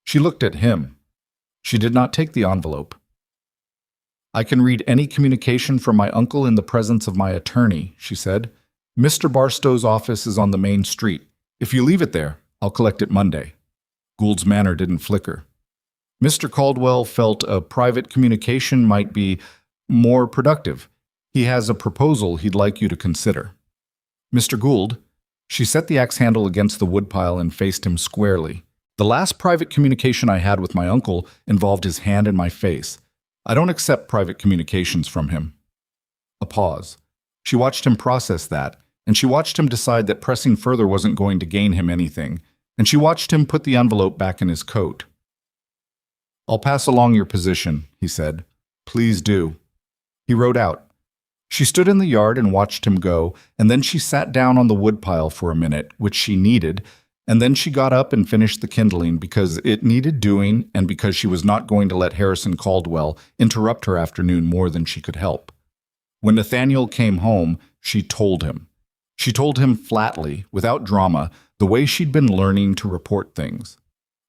She looked at him. She did not take the envelope. "I can read any communication from my uncle in the presence of my attorney," she said. "Mr. Barstow's office is on the main street. If you leave it there, I'll collect it Monday." Gould's manner didn't flicker. Mr. Caldwell felt a private communication might be more productive. "He has a proposal he'd like you to consider." "Mr. Gould," she set the axe handle against the woodpile and faced him squarely. "The last private communication I had with my uncle involved his hand in my face. I don't accept private communications from him." A pause. She watched him process that, and she watched him decide that pressing further wasn't going to gain him anything, and she watched him put the envelope back in his coat. "I'll pass along your position," he said. "Please do." He rode out. She stood in the yard and watched him go, and then she sat down on the woodpile for a minute, which she needed, and then she got up and finished the kindling because it needed doing and because she was not going to let Harrison Caldwell interrupt her afternoon more than she could help. When Nathaniel came home, she told him. She told him flatly, without drama, the way she'd been learning to report things.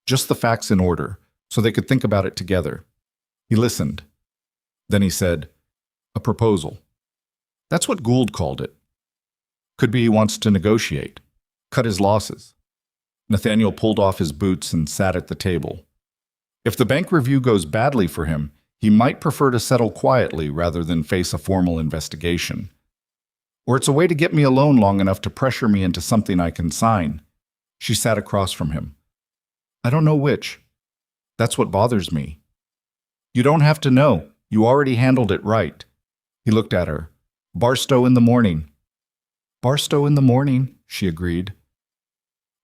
Just the facts in order, so they could think about it together. He listened. Then he said, "A proposal." That's what Gould called it. Could be he wants to negotiate, cut his losses. Nathaniel pulled off his boots and sat at the table. If the bank review goes badly for him, he might prefer to settle quietly rather than face a formal investigation. Or it's a way to get me alone long enough to pressure me into something I can sign. She sat across from him. I don't know which. That's what bothers me. You don't have to know. You already handled it right. He looked at her. Barstow in the morning. Barstow in the morning, she agreed.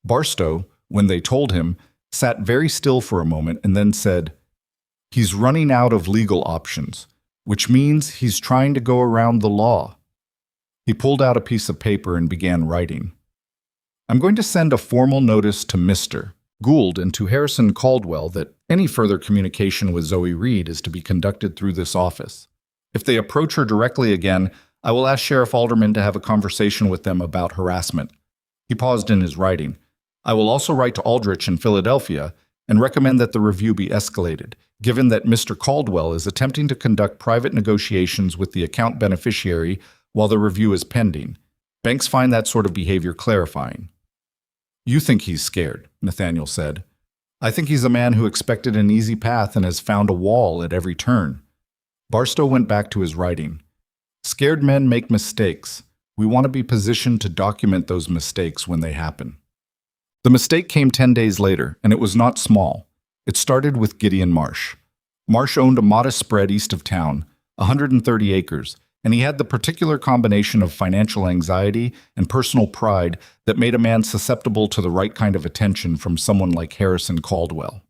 Barstow, when they told him, sat very still for a moment and then said, "He's running out of legal options, which means he's trying to go around the law." He pulled out a piece of paper and began writing. I'm going to send a formal notice to Mr. Gould and to Harrison Caldwell that any further communication with Zoe Reed is to be conducted through this office. If they approach her directly again, I will ask Sheriff Alderman to have a conversation with them about harassment. He paused in his writing. I will also write to Aldrich in Philadelphia and recommend that the review be escalated, given that Mr. Caldwell is attempting to conduct private negotiations with the account beneficiary while the review is pending. Banks find that sort of behavior clarifying. You think he's scared, Nathaniel said. I think he's a man who expected an easy path and has found a wall at every turn. Barstow went back to his writing. Scared men make mistakes. We want to be positioned to document those mistakes when they happen. The mistake came 10 days later, and it was not small. It started with Gideon Marsh. Marsh owned a modest spread east of town, 130 acres, and he had the particular combination of financial anxiety and personal pride that made a man susceptible to the right kind of attention from someone like Harrison Caldwell.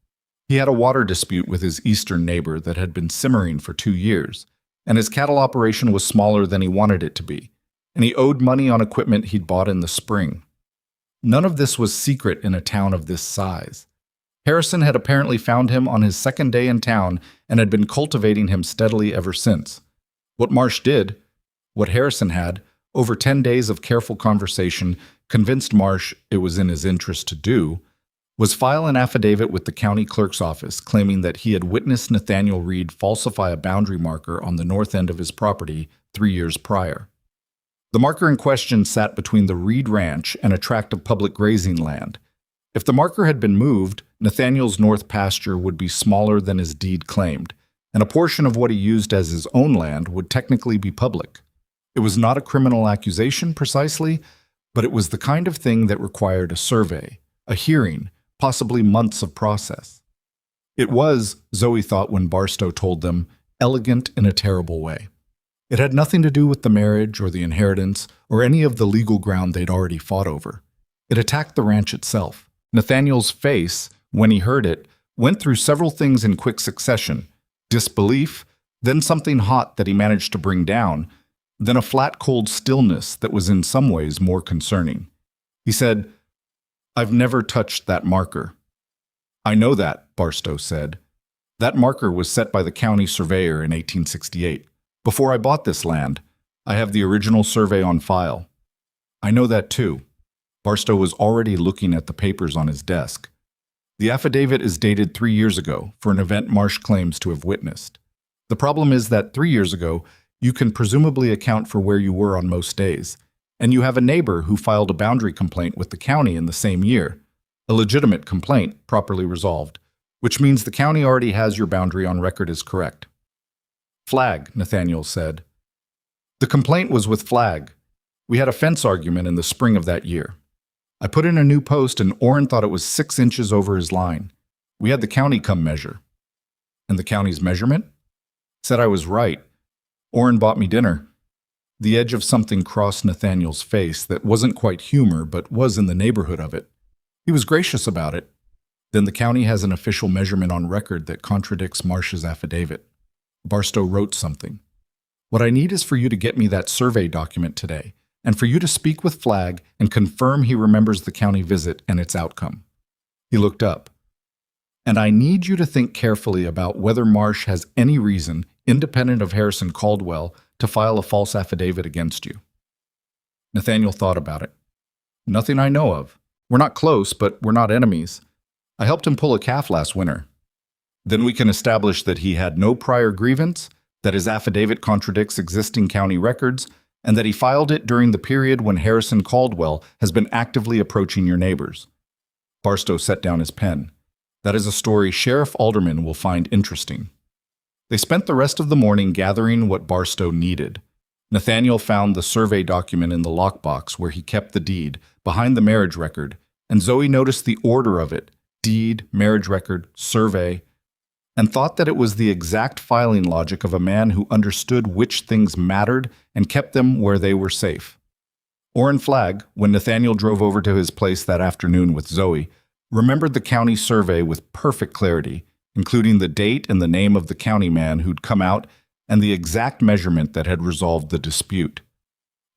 He had a water dispute with his eastern neighbor that had been simmering for 2 years, and his cattle operation was smaller than he wanted it to be, and he owed money on equipment he'd bought in the spring. None of this was secret in a town of this size. Harrison had apparently found him on his second day in town and had been cultivating him steadily ever since. What Marsh did, what Harrison had, over 10 days of careful conversation, convinced Marsh it was in his interest to do, was file an affidavit with the county clerk's office claiming that he had witnessed Nathaniel Reed falsify a boundary marker on the north end of his property 3 years prior. The marker in question sat between the Reed Ranch and a tract of public grazing land. If the marker had been moved, Nathaniel's north pasture would be smaller than his deed claimed, and a portion of what he used as his own land would technically be public. It was not a criminal accusation precisely, but it was the kind of thing that required a survey, a hearing, possibly months of process. It was, Zoe thought when Barstow told them, elegant in a terrible way. It had nothing to do with the marriage or the inheritance or any of the legal ground they'd already fought over. It attacked the ranch itself. Nathaniel's face, when he heard it, went through several things in quick succession. Disbelief, then something hot that he managed to bring down, then a flat, cold stillness that was in some ways more concerning. He said, I've never touched that marker. I know that, Barstow said. That marker was set by the county surveyor in 1868. Before I bought this land, I have the original survey on file. I know that too. Barstow was already looking at the papers on his desk. The affidavit is dated 3 years ago for an event Marsh claims to have witnessed. The problem is that 3 years ago, you can presumably account for where you were on most days, and you have a neighbor who filed a boundary complaint with the county in the same year, a legitimate complaint properly resolved, which means the county already has your boundary on record as correct. Flag, Nathaniel said. The complaint was with Flag. We had a fence argument in the spring of that year. I put in a new post and Orrin thought it was 6 inches over his line. We had the county come measure. And the county's measurement? Said I was right. Orrin bought me dinner. The edge of something crossed Nathaniel's face that wasn't quite humor but was in the neighborhood of it. He was gracious about it. Then the county has an official measurement on record that contradicts Marsh's affidavit. Barstow wrote something. What I need is for you to get me that survey document today, and for you to speak with Flag and confirm he remembers the county visit and its outcome. He looked up. And I need you to think carefully about whether Marsh has any reason, independent of Harrison Caldwell, to file a false affidavit against you. Nathaniel thought about it. Nothing I know of. We're not close, but we're not enemies. I helped him pull a calf last winter. Then we can establish that he had no prior grievance, that his affidavit contradicts existing county records, and that he filed it during the period when Harrison Caldwell has been actively approaching your neighbors." Barstow set down his pen. "That is a story Sheriff Alderman will find interesting." They spent the rest of the morning gathering what Barstow needed. Nathaniel found the survey document in the lockbox where he kept the deed, behind the marriage record, and Zoe noticed the order of it: deed, marriage record, survey, and thought that it was the exact filing logic of a man who understood which things mattered and kept them where they were safe. Orrin Flagg, when Nathaniel drove over to his place that afternoon with Zoe, remembered the county survey with perfect clarity, including the date and the name of the county man who'd come out and the exact measurement that had resolved the dispute.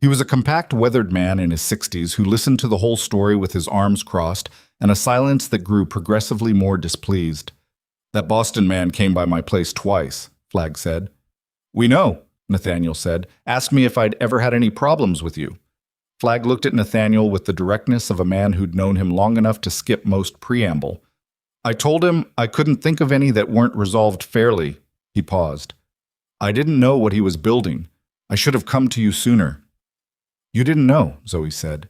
He was a compact, weathered man in his 60s who listened to the whole story with his arms crossed and a silence that grew progressively more displeased. "That Boston man came by my place twice," Flagg said. "We know," Nathaniel said. "Asked me if I'd ever had any problems with you." Flagg looked at Nathaniel with the directness of a man who'd known him long enough to skip most preamble. "I told him I couldn't think of any that weren't resolved fairly." He paused. "I didn't know what he was building. I should have come to you sooner." "You didn't know," Zoe said.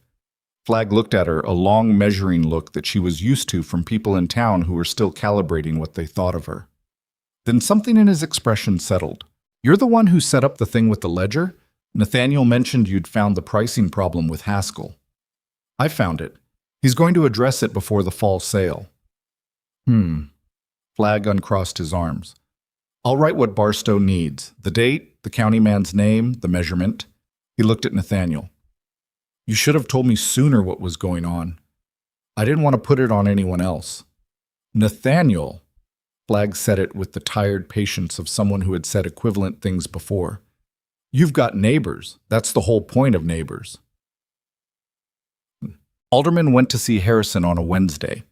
Flagg looked at her, a long, measuring look that she was used to from people in town who were still calibrating what they thought of her. Then something in his expression settled. "You're the one who set up the thing with the ledger? Nathaniel mentioned you'd found the pricing problem with Haskell." "I found it. He's going to address it before the fall sale." Flagg uncrossed his arms. "I'll write what Barstow needs: the date, the county man's name, the measurement." He looked at Nathaniel. "You should have told me sooner what was going on. I didn't want to put it on anyone else." "Nathaniel," Flagg said it with the tired patience of someone who had said equivalent things before. "You've got neighbors. That's the whole point of neighbors." Alderman went to see Harrison on a Wednesday.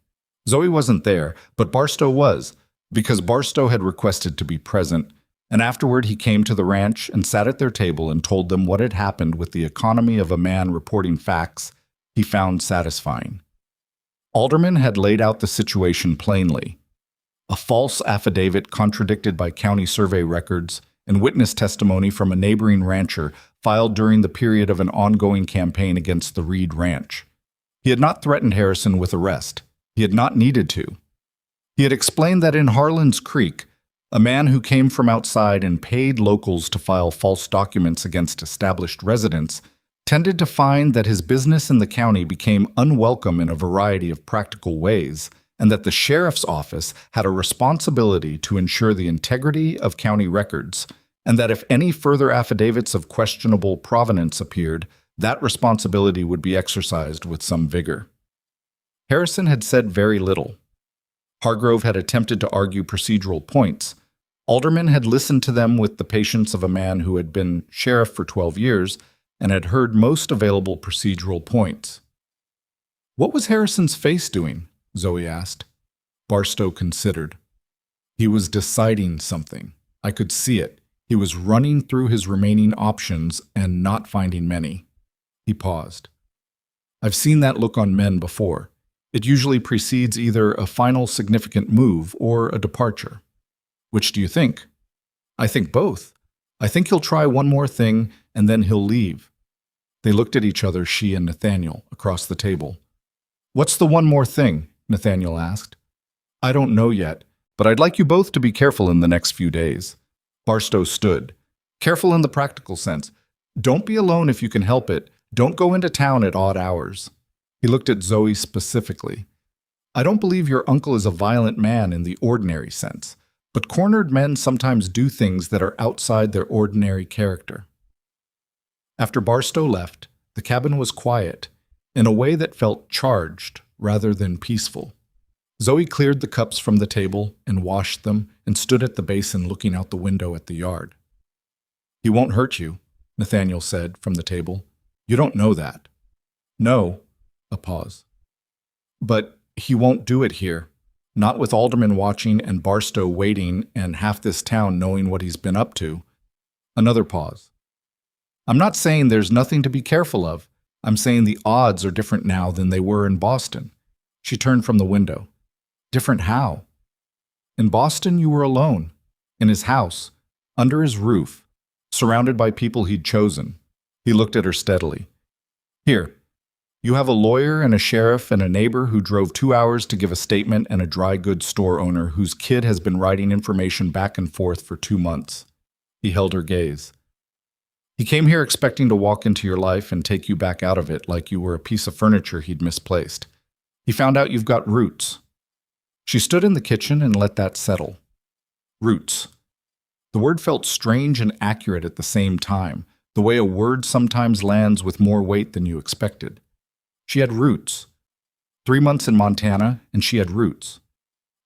Zoe wasn't there, but Barstow was, because Barstow had requested to be present, and afterward he came to the ranch and sat at their table and told them what had happened with the economy of a man reporting facts he found satisfying. Alderman had laid out the situation plainly. A false affidavit contradicted by county survey records and witness testimony from a neighboring rancher filed during the period of an ongoing campaign against the Reed Ranch. He had not threatened Harrison with arrest. He had not needed to. He had explained that in Harlan's Creek, a man who came from outside and paid locals to file false documents against established residents tended to find that his business in the county became unwelcome in a variety of practical ways, and that the sheriff's office had a responsibility to ensure the integrity of county records, and that if any further affidavits of questionable provenance appeared, that responsibility would be exercised with some vigor. Harrison had said very little. Hargrove had attempted to argue procedural points. Alderman had listened to them with the patience of a man who had been sheriff for 12 years and had heard most available procedural points. "What was Harrison's face doing?" Zoe asked. Barstow considered. "He was deciding something. I could see it. He was running through his remaining options and not finding many." He paused. "I've seen that look on men before. It usually precedes either a final significant move or a departure." "Which do you think?" "I think both. I think he'll try one more thing and then he'll leave." They looked at each other, she and Nathaniel, across the table. "What's the one more thing?" Nathaniel asked. "I don't know yet, but I'd like you both to be careful in the next few days." Barstow stood. "Careful in the practical sense. Don't be alone if you can help it. Don't go into town at odd hours." He looked at Zoe specifically. "I don't believe your uncle is a violent man in the ordinary sense, but cornered men sometimes do things that are outside their ordinary character." After Barstow left, the cabin was quiet, in a way that felt charged rather than peaceful. Zoe cleared the cups from the table and washed them and stood at the basin looking out the window at the yard. "He won't hurt you," Nathaniel said from the table. "You don't know that." "No." A pause. "But he won't do it here. Not with Alderman watching and Barstow waiting and half this town knowing what he's been up to." Another pause. "I'm not saying there's nothing to be careful of. I'm saying the odds are different now than they were in Boston." She turned from the window. "Different how?" In Boston, you were alone, in his house, under his roof, surrounded by people he'd chosen. He looked at her steadily. Here, you have a lawyer and a sheriff and a neighbor who drove 2 hours to give a statement and a dry goods store owner whose kid has been writing information back and forth for 2 months. He held her gaze. He came here expecting to walk into your life and take you back out of it like you were a piece of furniture he'd misplaced. He found out you've got roots. She stood in the kitchen and let that settle. Roots. The word felt strange and accurate at the same time, the way a word sometimes lands with more weight than you expected. She had roots. 3 months in Montana, and she had roots.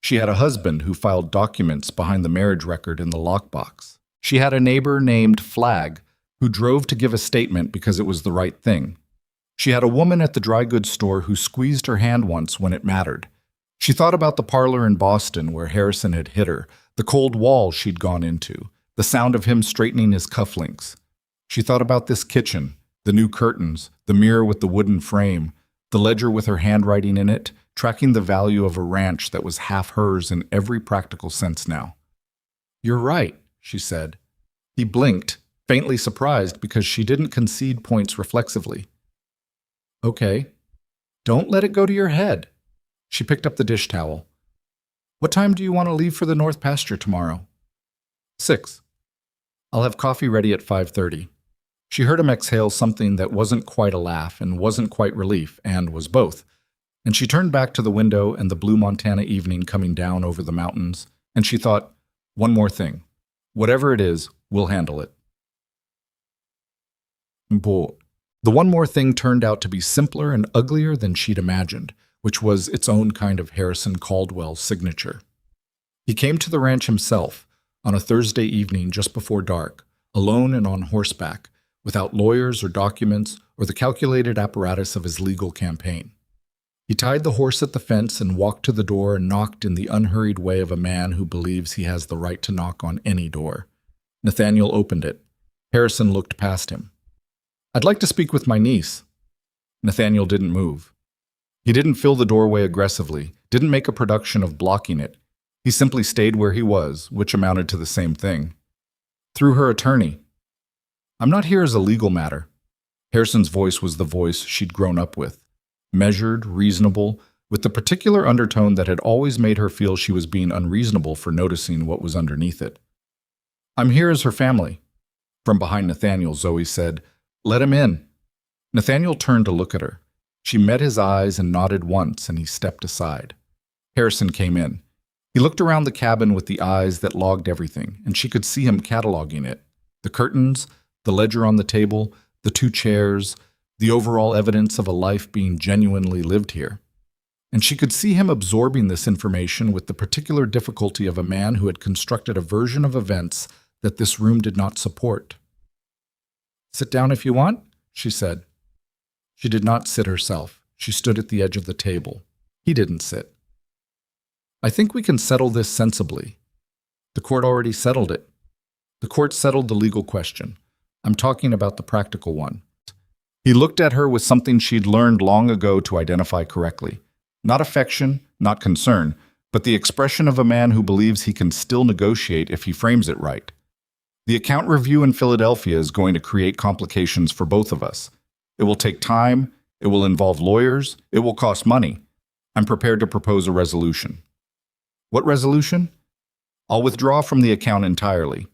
She had a husband who filed documents behind the marriage record in the lockbox. She had a neighbor named Flag who drove to give a statement because it was the right thing. She had a woman at the dry goods store who squeezed her hand once when it mattered. She thought about the parlor in Boston where Harrison had hit her, the cold wall she'd gone into, the sound of him straightening his cufflinks. She thought about this kitchen, the new curtains, the mirror with the wooden frame, the ledger with her handwriting in it, tracking the value of a ranch that was half hers in every practical sense now. "You're right," she said. He blinked, faintly surprised because she didn't concede points reflexively. "Okay. Don't let it go to your head." She picked up the dish towel. "What time do you want to leave for the North Pasture tomorrow?" 6. "I'll have coffee ready at 5:30. She heard him exhale something that wasn't quite a laugh and wasn't quite relief and was both. And she turned back to the window and the blue Montana evening coming down over the mountains, and she thought, one more thing. Whatever it is, we'll handle it. But the one more thing turned out to be simpler and uglier than she'd imagined, which was its own kind of Harrison Caldwell signature. He came to the ranch himself on a Thursday evening just before dark, alone and on horseback, without lawyers or documents or the calculated apparatus of his legal campaign. He tied the horse at the fence and walked to the door and knocked in the unhurried way of a man who believes he has the right to knock on any door. Nathaniel opened it. Harrison looked past him. "I'd like to speak with my niece." Nathaniel didn't move. He didn't fill the doorway aggressively, didn't make a production of blocking it. He simply stayed where he was, which amounted to the same thing. "Through her attorney." "I'm not here as a legal matter." Harrison's voice was the voice she'd grown up with. Measured, reasonable, with the particular undertone that had always made her feel she was being unreasonable for noticing what was underneath it. "I'm here as her family." From behind Nathaniel, Zoe said, "Let him in." Nathaniel turned to look at her. She met his eyes and nodded once, and he stepped aside. Harrison came in. He looked around the cabin with the eyes that logged everything, and she could see him cataloging it. The curtains, the ledger on the table, the 2 chairs, the overall evidence of a life being genuinely lived here. And she could see him absorbing this information with the particular difficulty of a man who had constructed a version of events that this room did not support. "Sit down if you want," she said. She did not sit herself. She stood at the edge of the table. He didn't sit. "I think we can settle this sensibly." The court already settled it. The court settled the legal question. I'm talking about the practical one. He looked at her with something she'd learned long ago to identify correctly. Not affection, not concern, but the expression of a man who believes he can still negotiate if he frames it right. "The account review in Philadelphia is going to create complications for both of us. It will take time, it will involve lawyers, it will cost money. I'm prepared to propose a resolution." "What resolution?" "I'll withdraw from the account entirely.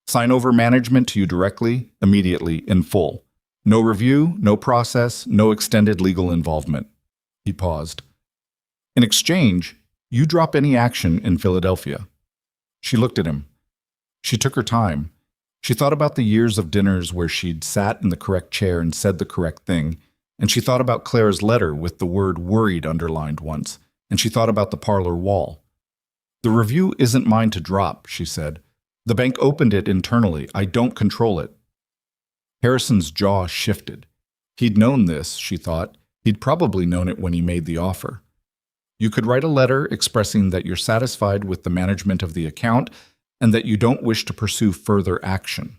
Sign over management to you directly, immediately, in full. No review, no process, no extended legal involvement." He paused. "In exchange, you drop any action in Philadelphia." She looked at him. She took her time. She thought about the years of dinners where she'd sat in the correct chair and said the correct thing, and she thought about Claire's letter with the word worried underlined once, and she thought about the parlor wall. "The review isn't mine to drop," she said. "The bank opened it internally. I don't control it." Harrison's jaw shifted. He'd known this, she thought. He'd probably known it when he made the offer. "You could write a letter expressing that you're satisfied with the management of the account and that you don't wish to pursue further action."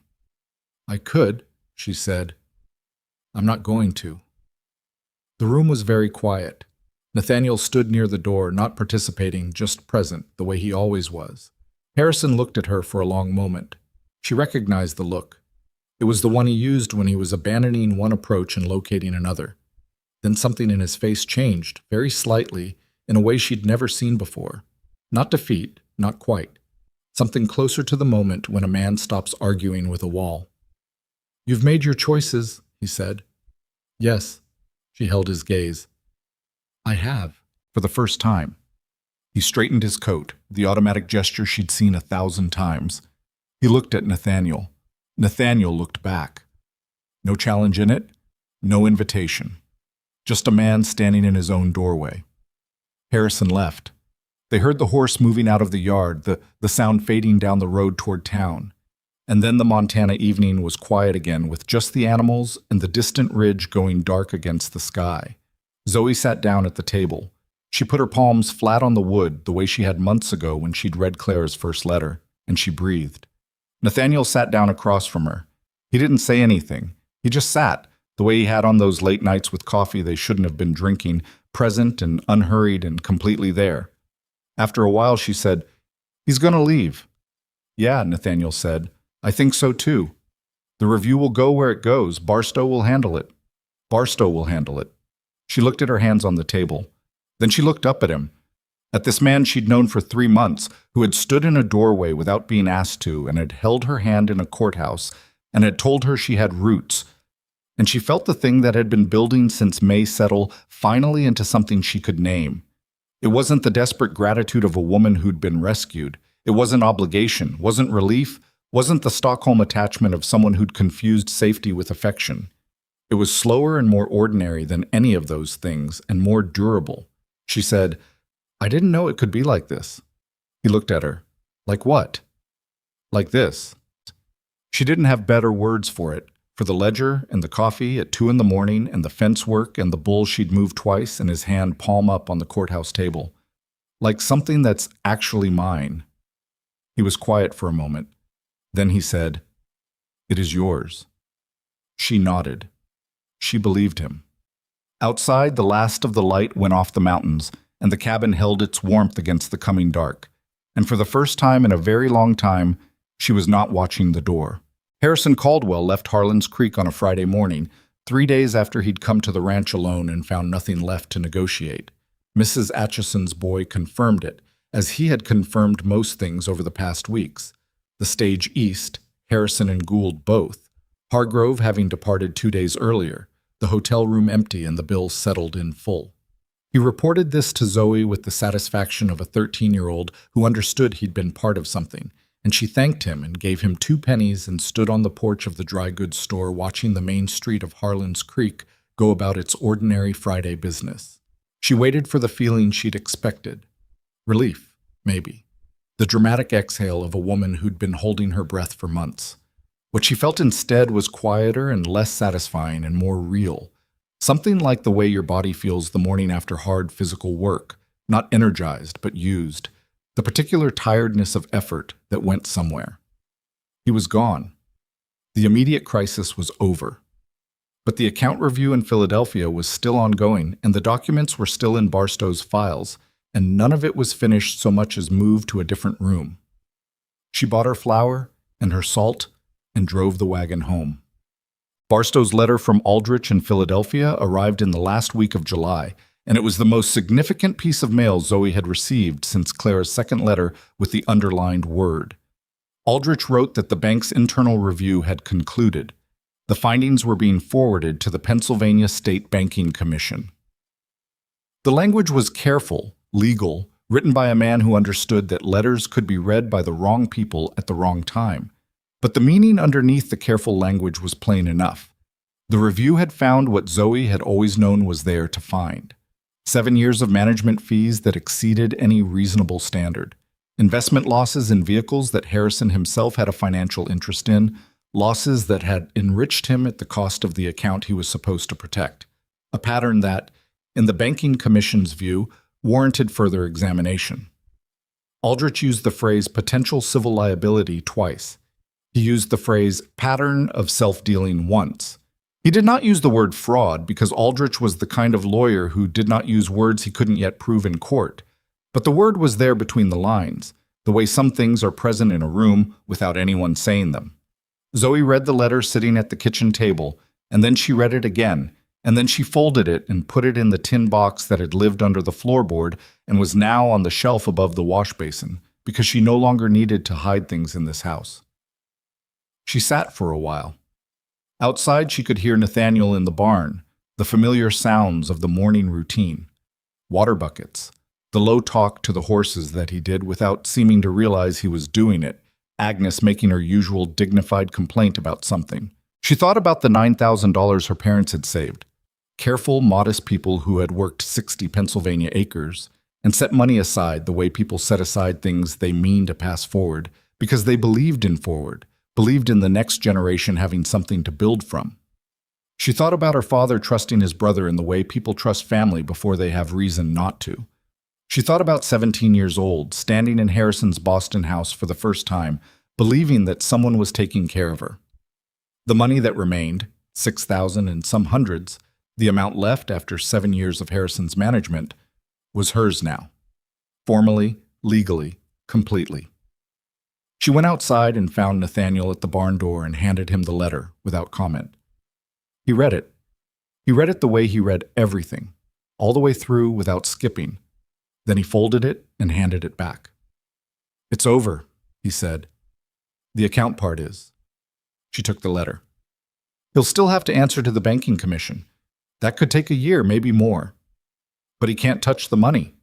"I could," she said. "I'm not going to." The room was very quiet. Nathaniel stood near the door, not participating, just present, the way he always was. Harrison looked at her for a long moment. She recognized the look. It was the one he used when he was abandoning one approach and locating another. Then something in his face changed, very slightly, in a way she'd never seen before. Not defeat, not quite. Something closer to the moment when a man stops arguing with a wall. "You've made your choices," he said. "Yes." She held his gaze. "I have." For the first time. He straightened his coat, the automatic gesture she'd seen 1,000 times. He looked at Nathaniel. Nathaniel looked back. No challenge in it, no invitation. Just a man standing in his own doorway. Harrison left. They heard the horse moving out of the yard, the sound fading down the road toward town. And then the Montana evening was quiet again, with just the animals and the distant ridge going dark against the sky. Zoe sat down at the table. She put her palms flat on the wood, the way she had months ago when she'd read Claire's first letter, and she breathed. Nathaniel sat down across from her. He didn't say anything. He just sat, the way he had on those late nights with coffee they shouldn't have been drinking, present and unhurried and completely there. After a while, she said, "He's going to leave." "Yeah," Nathaniel said. "I think so too. The review will go where it goes. Barstow will handle it." "Barstow will handle it." She looked at her hands on the table. Then she looked up at him. At this man she'd known for 3 months, who had stood in a doorway without being asked to, and had held her hand in a courthouse, and had told her she had roots. And she felt the thing that had been building since May settle finally into something she could name. It wasn't the desperate gratitude of a woman who'd been rescued. It wasn't obligation, wasn't relief, wasn't the Stockholm attachment of someone who'd confused safety with affection. It was slower and more ordinary than any of those things, and more durable. She said, "I didn't know it could be like this." He looked at her. "Like what?" "Like this." She didn't have better words for it. For the ledger and the coffee at 2 a.m. and the fence work and the bull she'd moved twice and his hand palm up on the courthouse table. Like something that's actually mine. He was quiet for a moment. Then he said, "It is yours." She nodded. She believed him. Outside, the last of the light went off the mountains, and the cabin held its warmth against the coming dark. And for the first time in a very long time, she was not watching the door. Harrison Caldwell left Harlan's Creek on a Friday morning, 3 days after he'd come to the ranch alone and found nothing left to negotiate. Mrs. Atchison's boy confirmed it, as he had confirmed most things over the past weeks. The stage east, Harrison and Gould both. Hargrove having departed 2 days earlier, the hotel room empty and the bills settled in full. He reported this to Zoe with the satisfaction of a 13-year-old who understood he'd been part of something, and she thanked him and gave him 2 pennies and stood on the porch of the dry goods store watching the main street of Harlan's Creek go about its ordinary Friday business. She waited for the feeling she'd expected. Relief, maybe. The dramatic exhale of a woman who'd been holding her breath for months. What she felt instead was quieter and less satisfying and more real. Something like the way your body feels the morning after hard physical work, not energized but used. The particular tiredness of effort that went somewhere. He was gone. The immediate crisis was over. But the account review in Philadelphia was still ongoing, and the documents were still in Barstow's files, and none of it was finished so much as moved to a different room. She bought her flour and her salt and drove the wagon home. Barstow's letter from Aldrich in Philadelphia arrived in the last week of July, and it was the most significant piece of mail Zoe had received since Claire's second letter with the underlined word. Aldrich wrote that the bank's internal review had concluded. The findings were being forwarded to the Pennsylvania State Banking Commission. The language was careful, legal, written by a man who understood that letters could be read by the wrong people at the wrong time. But the meaning underneath the careful language was plain enough. The review had found what Zoe had always known was there to find. 7 years of management fees that exceeded any reasonable standard. Investment losses in vehicles that Harrison himself had a financial interest in. Losses that had enriched him at the cost of the account he was supposed to protect. A pattern that, in the Banking Commission's view, warranted further examination. Aldrich used the phrase potential civil liability twice. He used the phrase pattern of self-dealing once. He did not use the word fraud because Aldrich was the kind of lawyer who did not use words he couldn't yet prove in court. But the word was there between the lines, the way some things are present in a room without anyone saying them. Zoe read the letter sitting at the kitchen table, and then she read it again, and then she folded it and put it in the tin box that had lived under the floorboard and was now on the shelf above the wash basin, because she no longer needed to hide things in this house. She sat for a while. Outside, she could hear Nathaniel in the barn, the familiar sounds of the morning routine. Water buckets, the low talk to the horses that he did without seeming to realize he was doing it, Agnes making her usual dignified complaint about something. She thought about the $9,000 her parents had saved. Careful, modest people who had worked 60 Pennsylvania acres and set money aside the way people set aside things they mean to pass forward because they believed in forward, believed in the next generation having something to build from. She thought about her father trusting his brother in the way people trust family before they have reason not to. She thought about 17 years old, standing in Harrison's Boston house for the first time, believing that someone was taking care of her. The money that remained, $6,000 and some hundreds, the amount left after 7 years of Harrison's management, was hers now. Formally, legally, completely. She went outside and found Nathaniel at the barn door and handed him the letter without comment. He read it. He read it the way he read everything, all the way through without skipping. Then he folded it and handed it back. "It's over," he said. "The account part is." She took the letter. "He'll still have to answer to the banking commission. That could take a year, maybe more. But he can't touch the money.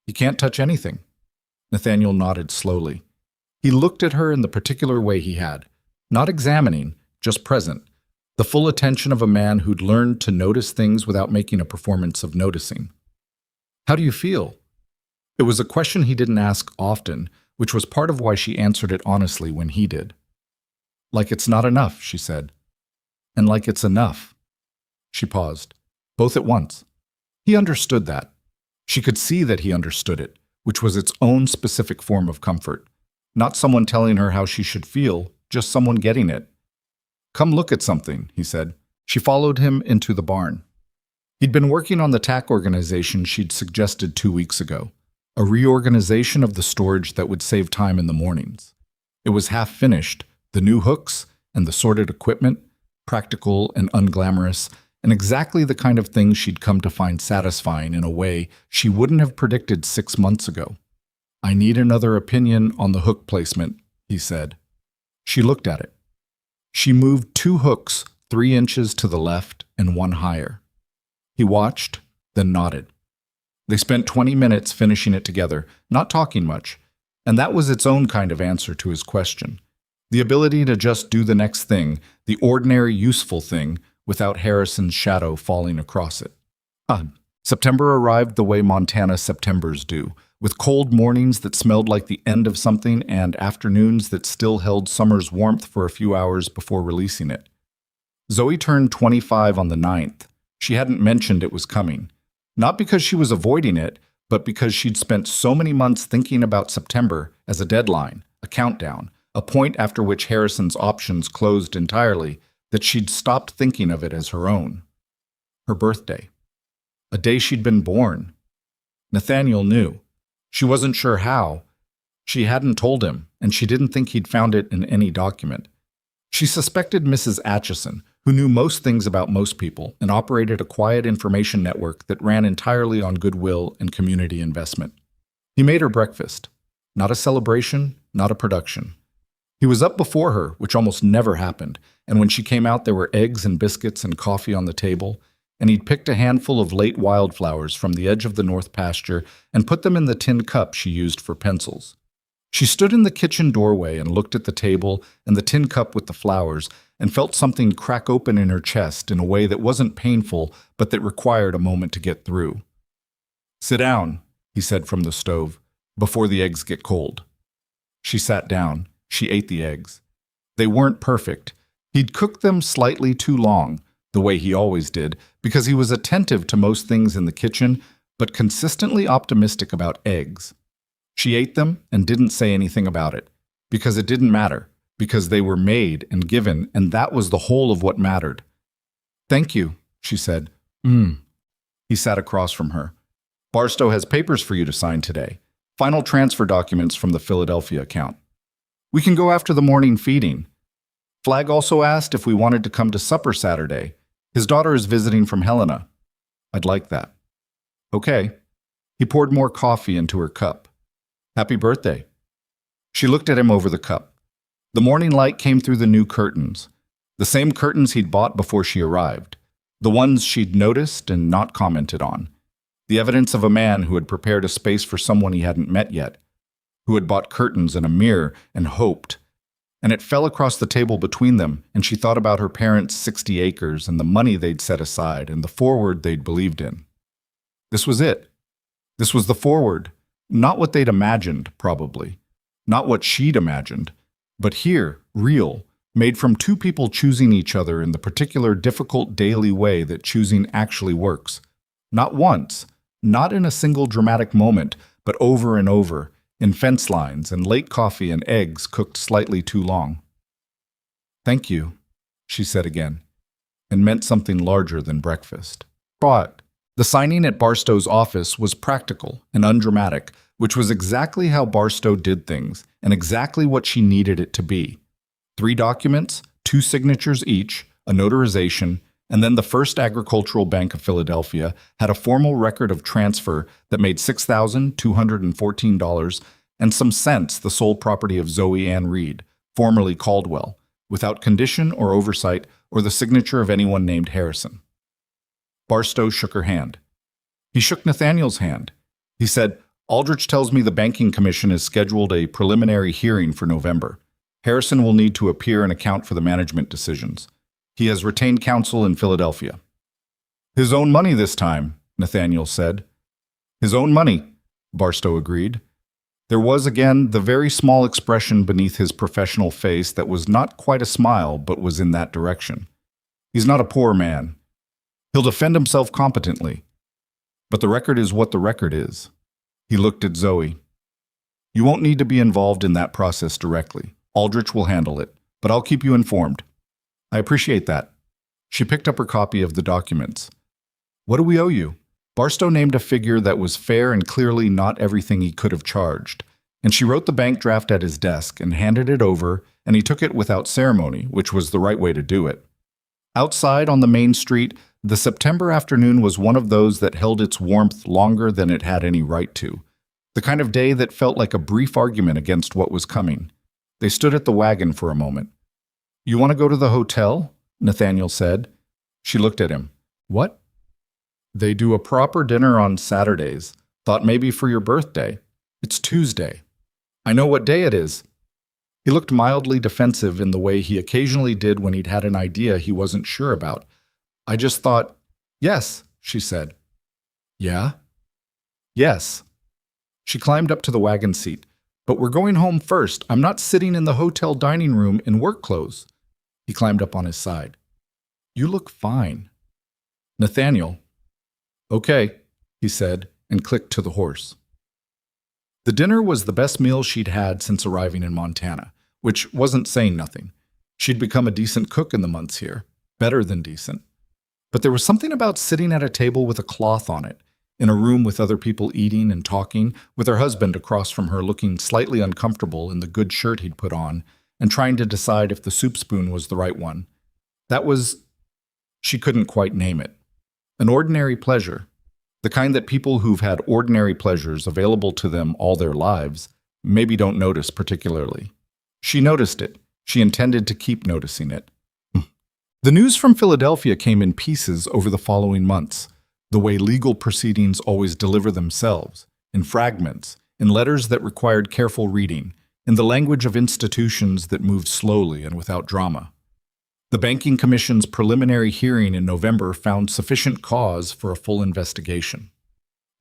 He can't touch anything." Nathaniel nodded slowly. He looked at her in the particular way he had, not examining, just present, the full attention of a man who'd learned to notice things without making a performance of noticing. "How do you feel?" It was a question he didn't ask often, which was part of why she answered it honestly when he did. "Like it's not enough," she said. "And like it's enough." She paused, both at once. He understood that. She could see that he understood it, which was its own specific form of comfort. Not someone telling her how she should feel, just someone getting it. "Come look at something," he said. She followed him into the barn. He'd been working on the tack organization she'd suggested 2 weeks ago, a reorganization of the storage that would save time in the mornings. It was half finished, the new hooks and the sorted equipment, practical and unglamorous, and exactly the kind of thing she'd come to find satisfying in a way she wouldn't have predicted 6 months ago. "I need another opinion on the hook placement," he said. She looked at it. She moved 2 hooks 3 inches to the left and 1 higher. He watched, then nodded. They spent 20 minutes finishing it together, not talking much, and that was its own kind of answer to his question. The ability to just do the next thing, the ordinary useful thing, without Harrison's shadow falling across it. September arrived the way Montana Septembers do, with cold mornings that smelled like the end of something and afternoons that still held summer's warmth for a few hours before releasing it. Zoe turned 25 on the 9th. She hadn't mentioned it was coming. Not because she was avoiding it, but because she'd spent so many months thinking about September as a deadline, a countdown, a point after which Harrison's options closed entirely, that she'd stopped thinking of it as her own. Her birthday. A day she'd been born. Nathaniel knew. She wasn't sure how. She hadn't told him, and she didn't think he'd found it in any document. She suspected Mrs. Atchison, who knew most things about most people and operated a quiet information network that ran entirely on goodwill and community investment. He made her breakfast. Not a celebration, not a production. He was up before her, which almost never happened, and when she came out there were eggs and biscuits and coffee on the table, and he'd picked a handful of late wildflowers from the edge of the north pasture and put them in the tin cup she used for pencils. She stood in the kitchen doorway and looked at the table and the tin cup with the flowers and felt something crack open in her chest in a way that wasn't painful but that required a moment to get through. "Sit down," he said from the stove, "before the eggs get cold." She sat down. She ate the eggs. They weren't perfect. He'd cooked them slightly too long, the way he always did, because he was attentive to most things in the kitchen, but consistently optimistic about eggs. She ate them and didn't say anything about it, because it didn't matter, because they were made and given, and that was the whole of what mattered. Thank you, she said. He sat across from her. Barstow has papers for you to sign today. Final transfer documents from the Philadelphia account. We can go after the morning feeding. Flagg also asked if we wanted to come to supper Saturday. His daughter is visiting from Helena. I'd like that. Okay. He poured more coffee into her cup. Happy birthday. She looked at him over the cup. The morning light came through the new curtains. The same curtains he'd bought before she arrived. The ones she'd noticed and not commented on. The evidence of a man who had prepared a space for someone he hadn't met yet, who had bought curtains and a mirror and hoped. And it fell across the table between them, and she thought about her parents' 60 acres and the money they'd set aside and the forward they'd believed in. This was it. This was the forward. Not what they'd imagined, probably. Not what she'd imagined. But here, real, made from two people choosing each other in the particular difficult daily way that choosing actually works. Not once, not in a single dramatic moment, but over and over, in fence lines and late coffee and eggs cooked slightly too long. Thank you, she said again, and meant something larger than breakfast. But the signing at Barstow's office was practical and undramatic, which was exactly how Barstow did things and exactly what she needed it to be. 3 documents, 2 signatures each, a notarization, and then the First Agricultural Bank of Philadelphia had a formal record of transfer that made $6,214 and some cents the sole property of Zoe Reed, formerly Caldwell, without condition or oversight or the signature of anyone named Harrison. Barstow shook her hand. He shook Nathaniel's hand. He said, Aldrich tells me the Banking Commission has scheduled a preliminary hearing for November. Harrison will need to appear and account for the management decisions. He has retained counsel in Philadelphia. His own money this time, Nathaniel said. His own money, Barstow agreed. There was again the very small expression beneath his professional face that was not quite a smile but was in that direction. He's not a poor man. He'll defend himself competently. But the record is what the record is. He looked at Zoe. You won't need to be involved in that process directly. Aldrich will handle it, but I'll keep you informed. I appreciate that. She picked up her copy of the documents. What do we owe you? Barstow named a figure that was fair and clearly not everything he could have charged, and she wrote the bank draft at his desk and handed it over, and he took it without ceremony, which was the right way to do it. Outside on the main street, the September afternoon was one of those that held its warmth longer than it had any right to, the kind of day that felt like a brief argument against what was coming. They stood at the wagon for a moment. You want to go to the hotel? Nathaniel said. She looked at him. What? They do a proper dinner on Saturdays. Thought maybe for your birthday. It's Tuesday. I know what day it is. He looked mildly defensive in the way he occasionally did when he'd had an idea he wasn't sure about. I just thought, yes, she said. Yeah? Yes. She climbed up to the wagon seat. But we're going home first. I'm not sitting in the hotel dining room in work clothes. He climbed up on his side. You look fine. Nathaniel. Okay, he said, and clicked to the horse. The dinner was the best meal she'd had since arriving in Montana, which wasn't saying nothing. She'd become a decent cook in the months here, better than decent. But there was something about sitting at a table with a cloth on it, in a room with other people eating and talking, with her husband across from her looking slightly uncomfortable in the good shirt he'd put on, and trying to decide if the soup spoon was the right one. That was, she couldn't quite name it. An ordinary pleasure. The kind that people who've had ordinary pleasures available to them all their lives maybe don't notice particularly. She noticed it. She intended to keep noticing it. The news from Philadelphia came in pieces over the following months, the way legal proceedings always deliver themselves, in fragments, in letters that required careful reading, in the language of institutions that moved slowly and without drama. The Banking Commission's preliminary hearing in November found sufficient cause for a full investigation.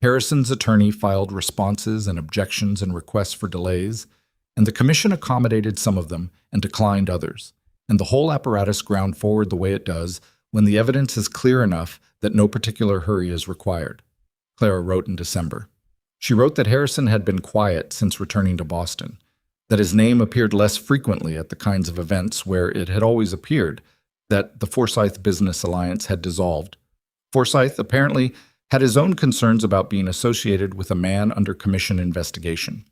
Harrison's attorney filed responses and objections and requests for delays, and the Commission accommodated some of them and declined others, and the whole apparatus ground forward the way it does when the evidence is clear enough that no particular hurry is required. Clara wrote in December. She wrote that Harrison had been quiet since returning to Boston, that his name appeared less frequently at the kinds of events where it had always appeared, that the Forsyth Business Alliance had dissolved. Forsyth apparently had his own concerns about being associated with a man under commission investigation.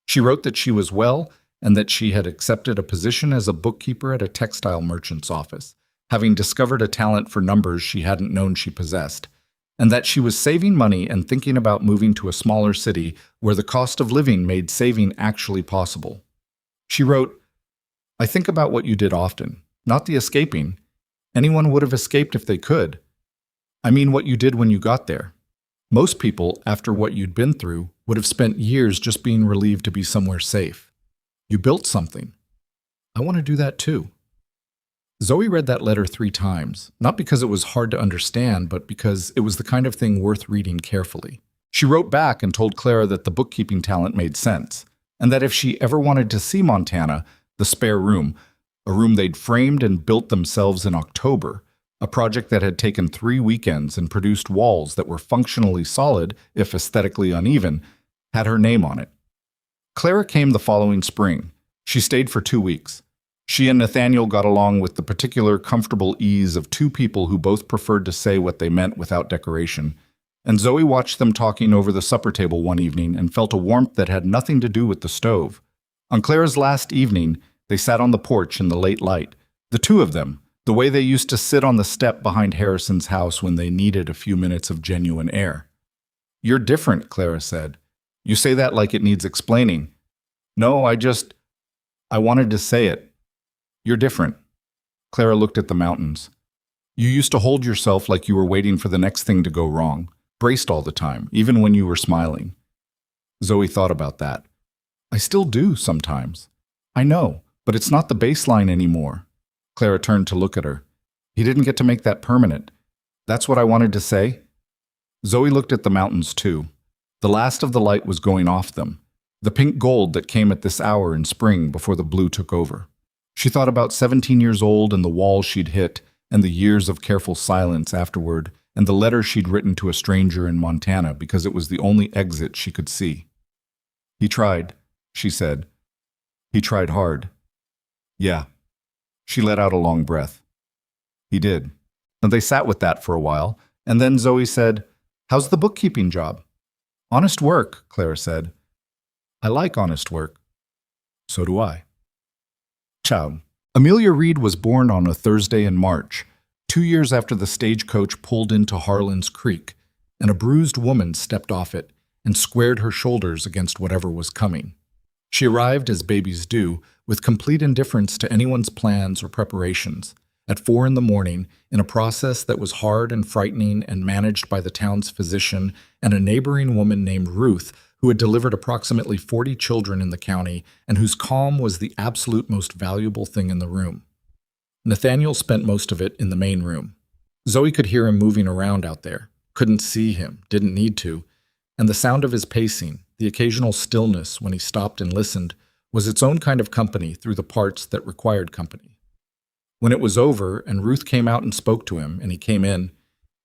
She wrote that she was well and that she had accepted a position as a bookkeeper at a textile merchant's office, having discovered a talent for numbers she hadn't known she possessed, and that she was saving money and thinking about moving to a smaller city where the cost of living made saving actually possible. She wrote, "I think about what you did often, not the escaping. Anyone would have escaped if they could. I mean what you did when you got there. Most people, after what you'd been through, would have spent years just being relieved to be somewhere safe. You built something. I want to do that too." Zoe read that letter 3 times, not because it was hard to understand, but because it was the kind of thing worth reading carefully. She wrote back and told Clara that the bookkeeping talent made sense, and that if she ever wanted to see Montana, the spare room, a room they'd framed and built themselves in October, a project that had taken 3 weekends and produced walls that were functionally solid, if aesthetically uneven, had her name on it. Clara came the following spring. She stayed for 2 weeks. She and Nathaniel got along with the particular comfortable ease of 2 people who both preferred to say what they meant without decoration, and Zoe watched them talking over the supper table one evening and felt a warmth that had nothing to do with the stove. On Clara's last evening, they sat on the porch in the late light, the 2 of them, the way they used to sit on the step behind Harrison's house when they needed a few minutes of genuine air. "You're different," Clara said. "You say that like it needs explaining." "No, I wanted to say it. You're different." Clara looked at the mountains. "You used to hold yourself like you were waiting for the next thing to go wrong, braced all the time, even when you were smiling." Zoe thought about that. "I still do sometimes." "I know, but it's not the baseline anymore." Clara turned to look at her. "He didn't get to make that permanent. That's what I wanted to say." Zoe looked at the mountains too. The last of the light was going off them, the pink gold that came at this hour in spring before the blue took over. She thought about 17 years old and the wall she'd hit, and the years of careful silence afterward, and the letter she'd written to a stranger in Montana because it was the only exit she could see. "He tried," she said. "He tried hard." "Yeah." She let out a long breath. "He did." And they sat with that for a while, and then Zoe said, "How's the bookkeeping job?" "Honest work," Clara said. "I like honest work." "So do I." Ciao. Amelia Reed was born on a Thursday in March, 2 years after the stagecoach pulled into Harlan's Creek, and a bruised woman stepped off it and squared her shoulders against whatever was coming. She arrived, as babies do, with complete indifference to anyone's plans or preparations, at 4 in the morning, in a process that was hard and frightening and managed by the town's physician and a neighboring woman named Ruth, who had delivered approximately 40 children in the county and whose calm was the absolute most valuable thing in the room. Nathaniel spent most of it in the main room. Zoe could hear him moving around out there, couldn't see him, didn't need to, and the sound of his pacing, the occasional stillness when he stopped and listened, was its own kind of company through the parts that required company. When it was over and Ruth came out and spoke to him and he came in,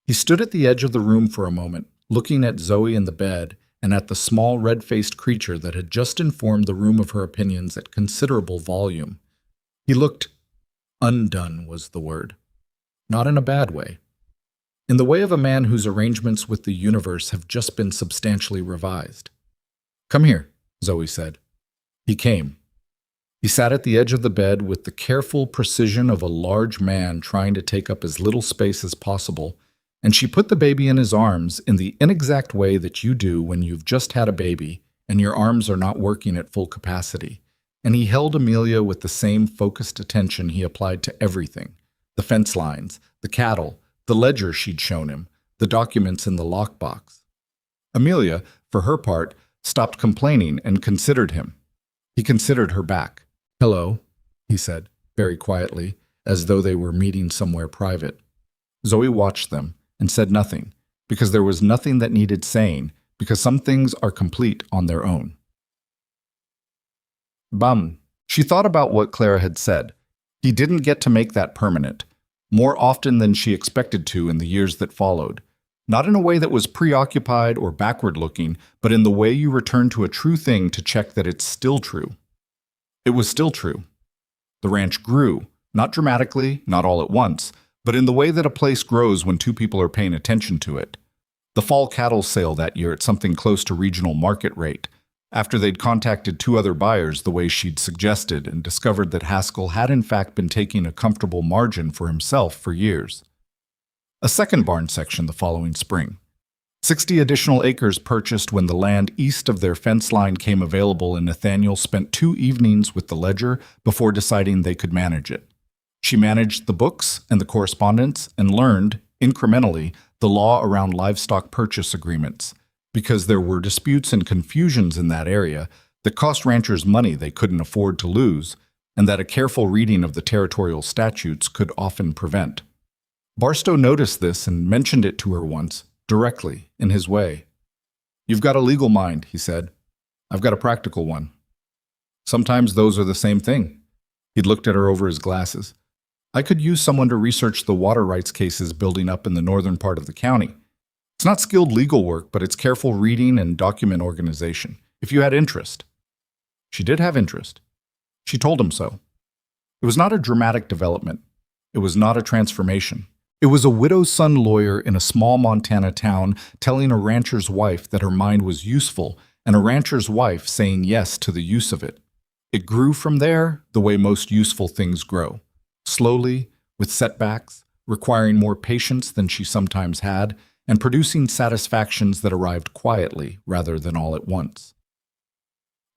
he stood at the edge of the room for a moment, looking at Zoe in the bed and at the small red-faced creature that had just informed the room of her opinions at considerable volume. He looked undone was the word. Not in a bad way. In the way of a man whose arrangements with the universe have just been substantially revised. "Come here," Zoe said. He came. He sat at the edge of the bed with the careful precision of a large man trying to take up as little space as possible, and she put the baby in his arms in the inexact way that you do when you've just had a baby and your arms are not working at full capacity. And he held Amelia with the same focused attention he applied to everything: the fence lines, the cattle, the ledger she'd shown him, the documents in the lockbox. Amelia, for her part, stopped complaining and considered him. He considered her back. "Hello," he said, very quietly, as though they were meeting somewhere private. Zoe watched them and said nothing, because there was nothing that needed saying, because some things are complete on their own. Bum. She thought about what Clara had said. He didn't get to make that permanent, more often than she expected to in the years that followed. Not in a way that was preoccupied or backward-looking, but in the way you return to a true thing to check that it's still true. It was still true. The ranch grew, Not dramatically, not all at once, but in the way that a place grows when two people are paying attention to it. The fall cattle sale that year at something close to regional market rate, after they'd contacted two other buyers the way she'd suggested and discovered that Haskell had in fact been taking a comfortable margin for himself for years. A second barn section the following spring. 60 additional acres purchased when the land east of their fence line came available, and Nathaniel spent 2 evenings with the ledger before deciding they could manage it. She managed the books and the correspondence and learned, incrementally, the law around livestock purchase agreements, because there were disputes and confusions in that area that cost ranchers money they couldn't afford to lose, and that a careful reading of the territorial statutes could often prevent. Barstow noticed this and mentioned it to her once, directly, in his way. "You've got a legal mind," he said. "I've got a practical one." Sometimes those are the same thing. He'd looked at her over his glasses. "I could use someone to research the water rights cases building up in the northern part of the county. It's not skilled legal work, but it's careful reading and document organization, if you had interest." She did have interest. She told him so. It was not a dramatic development. It was not a transformation. It was a widow's son lawyer in a small Montana town telling a rancher's wife that her mind was useful, and a rancher's wife saying yes to the use of it. It grew from there the way most useful things grow. Slowly, with setbacks, requiring more patience than she sometimes had, and producing satisfactions that arrived quietly rather than all at once.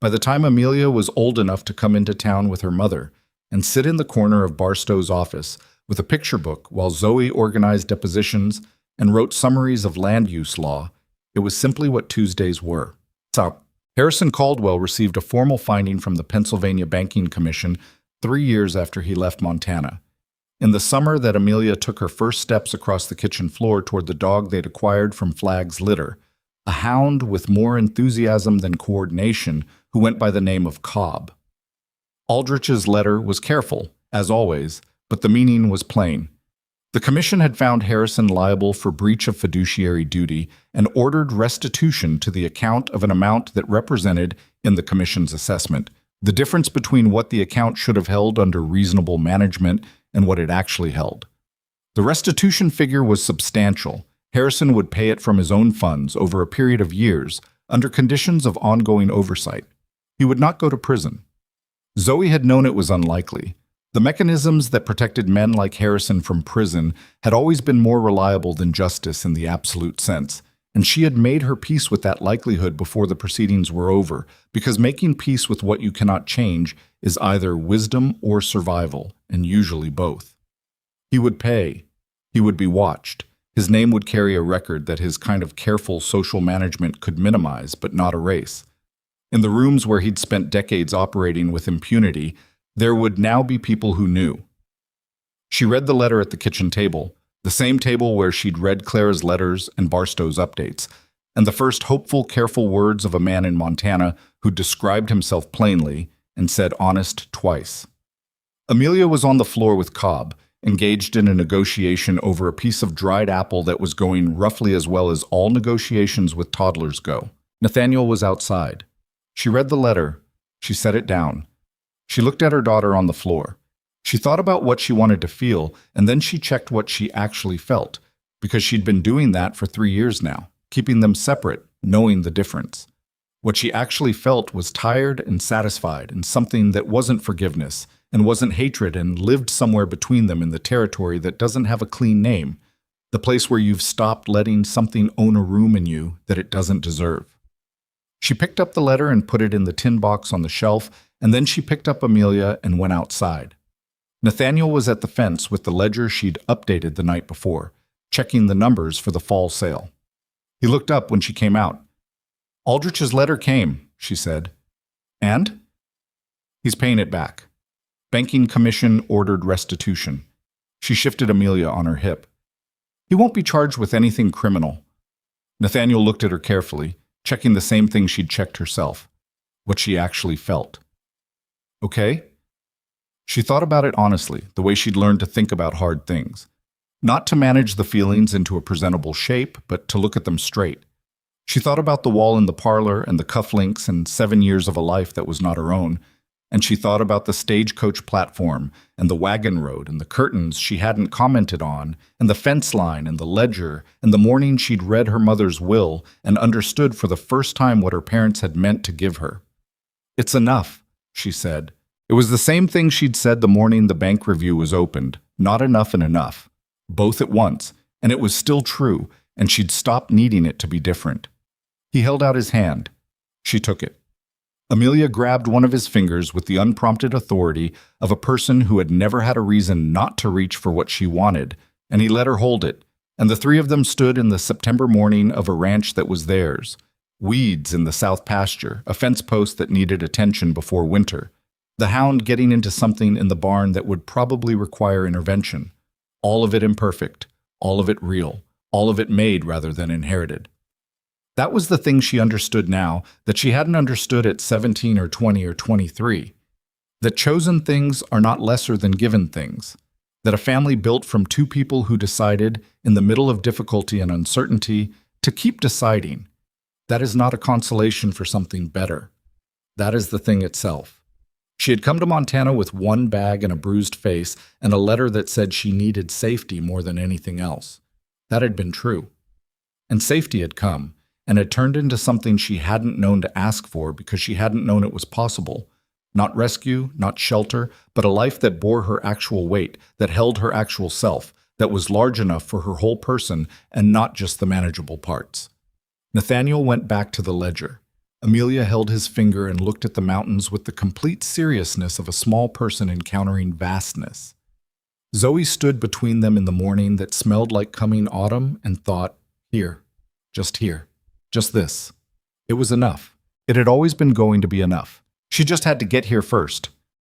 By the time Amelia was old enough to come into town with her mother and sit in the corner of Barstow's office with a picture book while Zoe organized depositions and wrote summaries of land use law, it was simply what Tuesdays were. So, Harrison Caldwell received a formal finding from the Pennsylvania Banking Commission 3 years after he left Montana. In the summer that Amelia took her first steps across the kitchen floor toward the dog they'd acquired from Flagg's litter, a hound with more enthusiasm than coordination who went by the name of Cobb. Aldrich's letter was careful, as always, but the meaning was plain. The commission had found Harrison liable for breach of fiduciary duty and ordered restitution to the account of an amount that represented, in the commission's assessment, the difference between what the account should have held under reasonable management and what it actually held. The restitution figure was substantial. Harrison would pay it from his own funds over a period of years, under conditions of ongoing oversight. He would not go to prison. Zoe had known it was unlikely. The mechanisms that protected men like Harrison from prison had always been more reliable than justice in the absolute sense, and she had made her peace with that likelihood before the proceedings were over, because making peace with what you cannot change is either wisdom or survival, and usually both. He would pay. He would be watched. His name would carry a record that his kind of careful social management could minimize but not erase. In the rooms where he'd spent decades operating with impunity, there would now be people who knew. She read the letter at the kitchen table, the same table where she'd read Clara's letters and Barstow's updates, and the first hopeful, careful words of a man in Montana who described himself plainly and said honest twice. Amelia was on the floor with Cobb, engaged in a negotiation over a piece of dried apple that was going roughly as well as all negotiations with toddlers go. Nathaniel was outside. She read the letter. She set it down. She looked at her daughter on the floor. She thought about what she wanted to feel, and then she checked what she actually felt, because she'd been doing that for 3 years now, keeping them separate, knowing the difference. What she actually felt was tired and satisfied, and something that wasn't forgiveness, and wasn't hatred, and lived somewhere between them in the territory that doesn't have a clean name, the place where you've stopped letting something own a room in you that it doesn't deserve. She picked up the letter and put it in the tin box on the shelf, and then she picked up Amelia and went outside. Nathaniel was at the fence with the ledger she'd updated the night before, checking the numbers for the fall sale. He looked up when she came out. "Aldrich's letter came," she said. "And?" "He's paying it back. Banking Commission ordered restitution." She shifted Amelia on her hip. "He won't be charged with anything criminal." Nathaniel looked at her carefully, checking the same thing she'd checked herself, what she actually felt. "Okay?" She thought about it honestly, the way she'd learned to think about hard things. Not to manage the feelings into a presentable shape, but to look at them straight. She thought about the wall in the parlor and the cufflinks and 7 years of a life that was not her own, And she thought about the stagecoach platform, and the wagon road, and the curtains she hadn't commented on, and the fence line, and the ledger, and the morning she'd read her mother's will and understood for the first time what her parents had meant to give her. "It's enough," she said. It was the same thing she'd said the morning the bank review was opened. Not enough and enough. Both at once, and it was still true, and she'd stopped needing it to be different. He held out his hand. She took it. Amelia grabbed one of his fingers with the unprompted authority of a person who had never had a reason not to reach for what she wanted, and he let her hold it, and the three of them stood in the September morning of a ranch that was theirs. Weeds in the south pasture, a fence post that needed attention before winter, the hound getting into something in the barn that would probably require intervention. All of it imperfect, all of it real, all of it made rather than inherited. That was the thing she understood now that she hadn't understood at 17 or 20 or 23. That chosen things are not lesser than given things. That a family built from two people who decided, in the middle of difficulty and uncertainty, to keep deciding. That is not a consolation for something better. That is the thing itself. She had come to Montana with one bag and a bruised face and a letter that said she needed safety more than anything else. That had been true. And safety had come, and had turned into something she hadn't known to ask for because she hadn't known it was possible. Not rescue, not shelter, but a life that bore her actual weight, that held her actual self, that was large enough for her whole person and not just the manageable parts. Nathaniel went back to the ledger. Amelia held his finger and looked at the mountains with the complete seriousness of a small person encountering vastness. Zoe stood between them in the morning that smelled like coming autumn and thought, here, just this. It was enough. It had always been going to be enough. She just had to get here first.